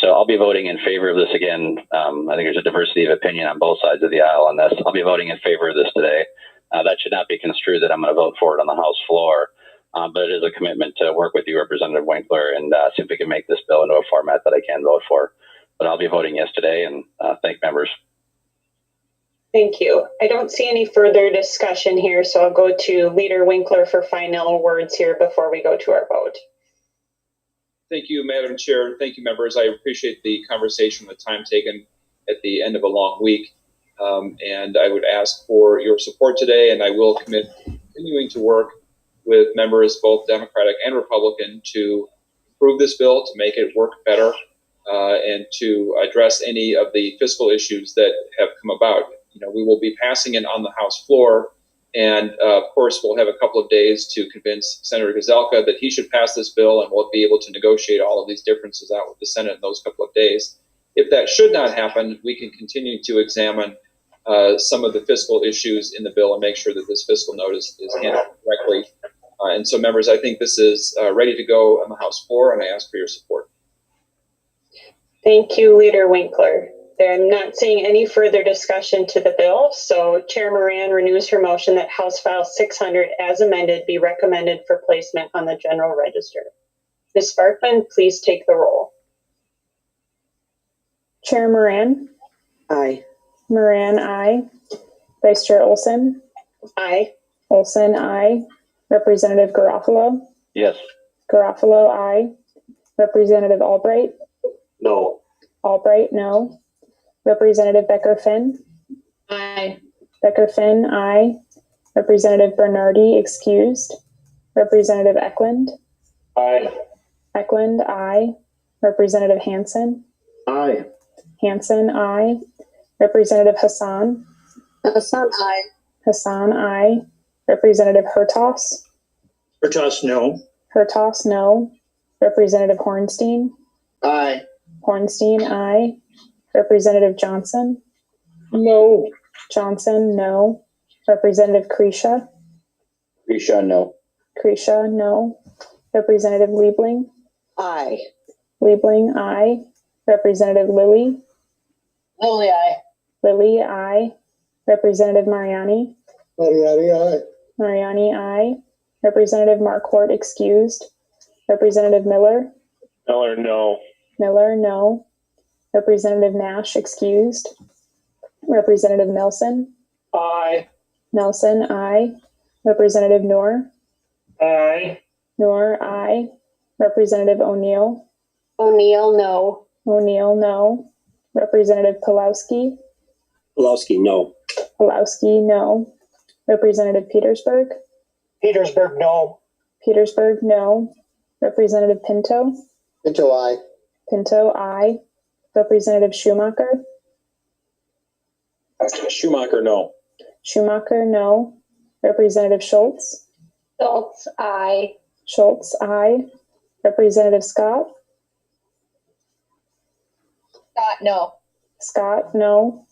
So I'll be voting in favor of this again. I think there's a diversity of opinion on both sides of the aisle on this. I'll be voting in favor of this today. That should not be construed that I'm going to vote for it on the House floor, but it is a commitment to work with you, Representative Winkler, and see if we can make this bill into a format that I can vote for. But I'll be voting yes today, and thank members. Thank you. I don't see any further discussion here, so I'll go to Leader Winkler for final words here before we go to our vote. Thank you, Madam Chair. Thank you, members. I appreciate the conversation, the time taken at the end of a long week. And I would ask for your support today, and I will commit continuing to work with members, both Democratic and Republican, to improve this bill, to make it work better, and to address any of the fiscal issues that have come about. You know, we will be passing it on the House floor, and of course, we'll have a couple of days to convince Senator Gazelka that he should pass this bill, and we'll be able to negotiate all of these differences out with the Senate in those couple of days. If that should not happen, we can continue to examine some of the fiscal issues in the bill and make sure that this fiscal notice is handled correctly. And so, members, I think this is ready to go on the House floor, and I ask for your support. Thank you, Leader Winkler. I'm not seeing any further discussion to the bill, so Chair Moran renews her motion that House File 600 as amended be recommended for placement on the General Register. Ms. Sparkman, please take the roll. Chair Moran? Aye. Moran, aye. Vice Chair Olson? Aye. Olson, aye. Representative Garofalo? Yes. Garofalo, aye. Representative Albright? No. Albright, no. Representative Becker-Finn? Aye. Becker-Finn, aye. Representative Bernardi, excused. Representative Eklund? Aye. Eklund, aye. Representative Hansen? Aye. Hansen, aye. Representative Hassan? Hassan, aye. Hassan, aye. Representative Hertaus? Hertaus, no. Hertaus, no. Representative Hornstein? Aye. Hornstein, aye. Representative Johnson? No. Johnson, no. Representative Kresha? Kresha, no. Kresha, no. Representative Liebling? Aye. Liebling, aye. Representative Lilly? Lily, aye. Lilly, aye. Representative Mariani? Mariani, aye. Mariani, aye. Representative Marquardt, excused. Representative Miller? Miller, no. Miller, no. Representative Nash, excused. Representative Nelson? Aye. Nelson, aye. Representative Noor? Aye. Noor, aye. Representative O'Neill? O'Neill, no. O'Neill, no. Representative Pulowski? Pulowski, no. Pulowski, no. Representative Petersburg? Petersburg, no. Petersburg, no. Representative Pinto? Pinto, aye. Pinto, aye. Representative Schumacher? Schumacher, no. Schumacher, no. Representative Schultz? Schultz, aye. Schultz, aye. Representative Scott? Scott, no. Scott, no.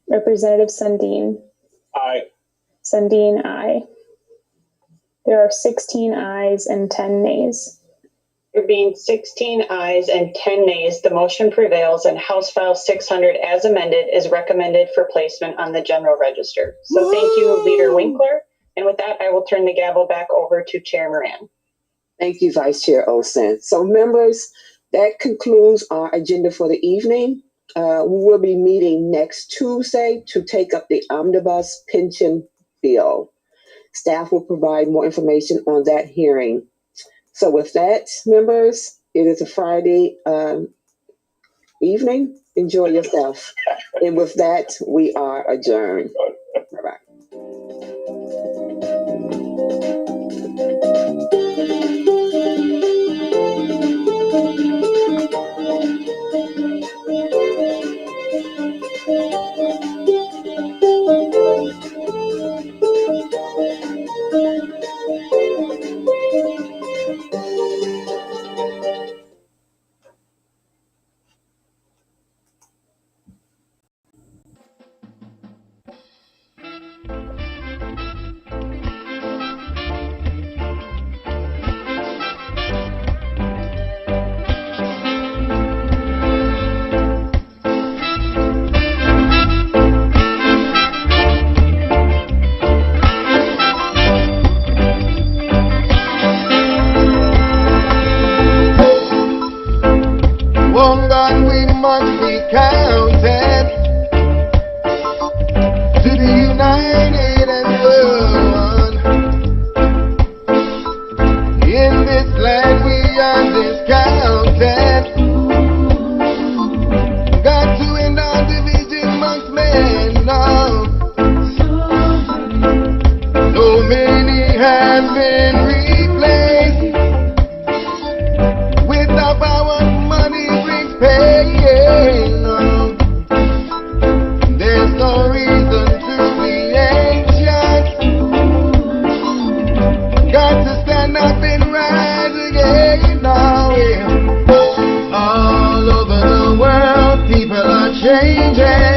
Representative Sundin? Aye. Sundin, aye. There are 16 ayes and 10 nays. There being 16 ayes and 10 nays, the motion prevails, and House File 600 as amended is recommended for placement on the General Register. So thank you, Leader Winkler. And with that, I will turn the gavel back over to Chair Moran. Thank you, Vice Chair Olson. So members, that concludes our agenda for the evening. We will be meeting next Tuesday to take up the omnibus pension bill. Staff will provide more information on that hearing. So with that, members, it is a Friday evening. Enjoy yourself. And with that, we are adjourned. Bye-bye. must be counted to the united and one. In this land we are discounted. Got to end our division amongst men now. So many have been replaced. Without power, money brings pain. There's no reason to be anxious. Got to stand up and rise again now. All over the world, people are changing.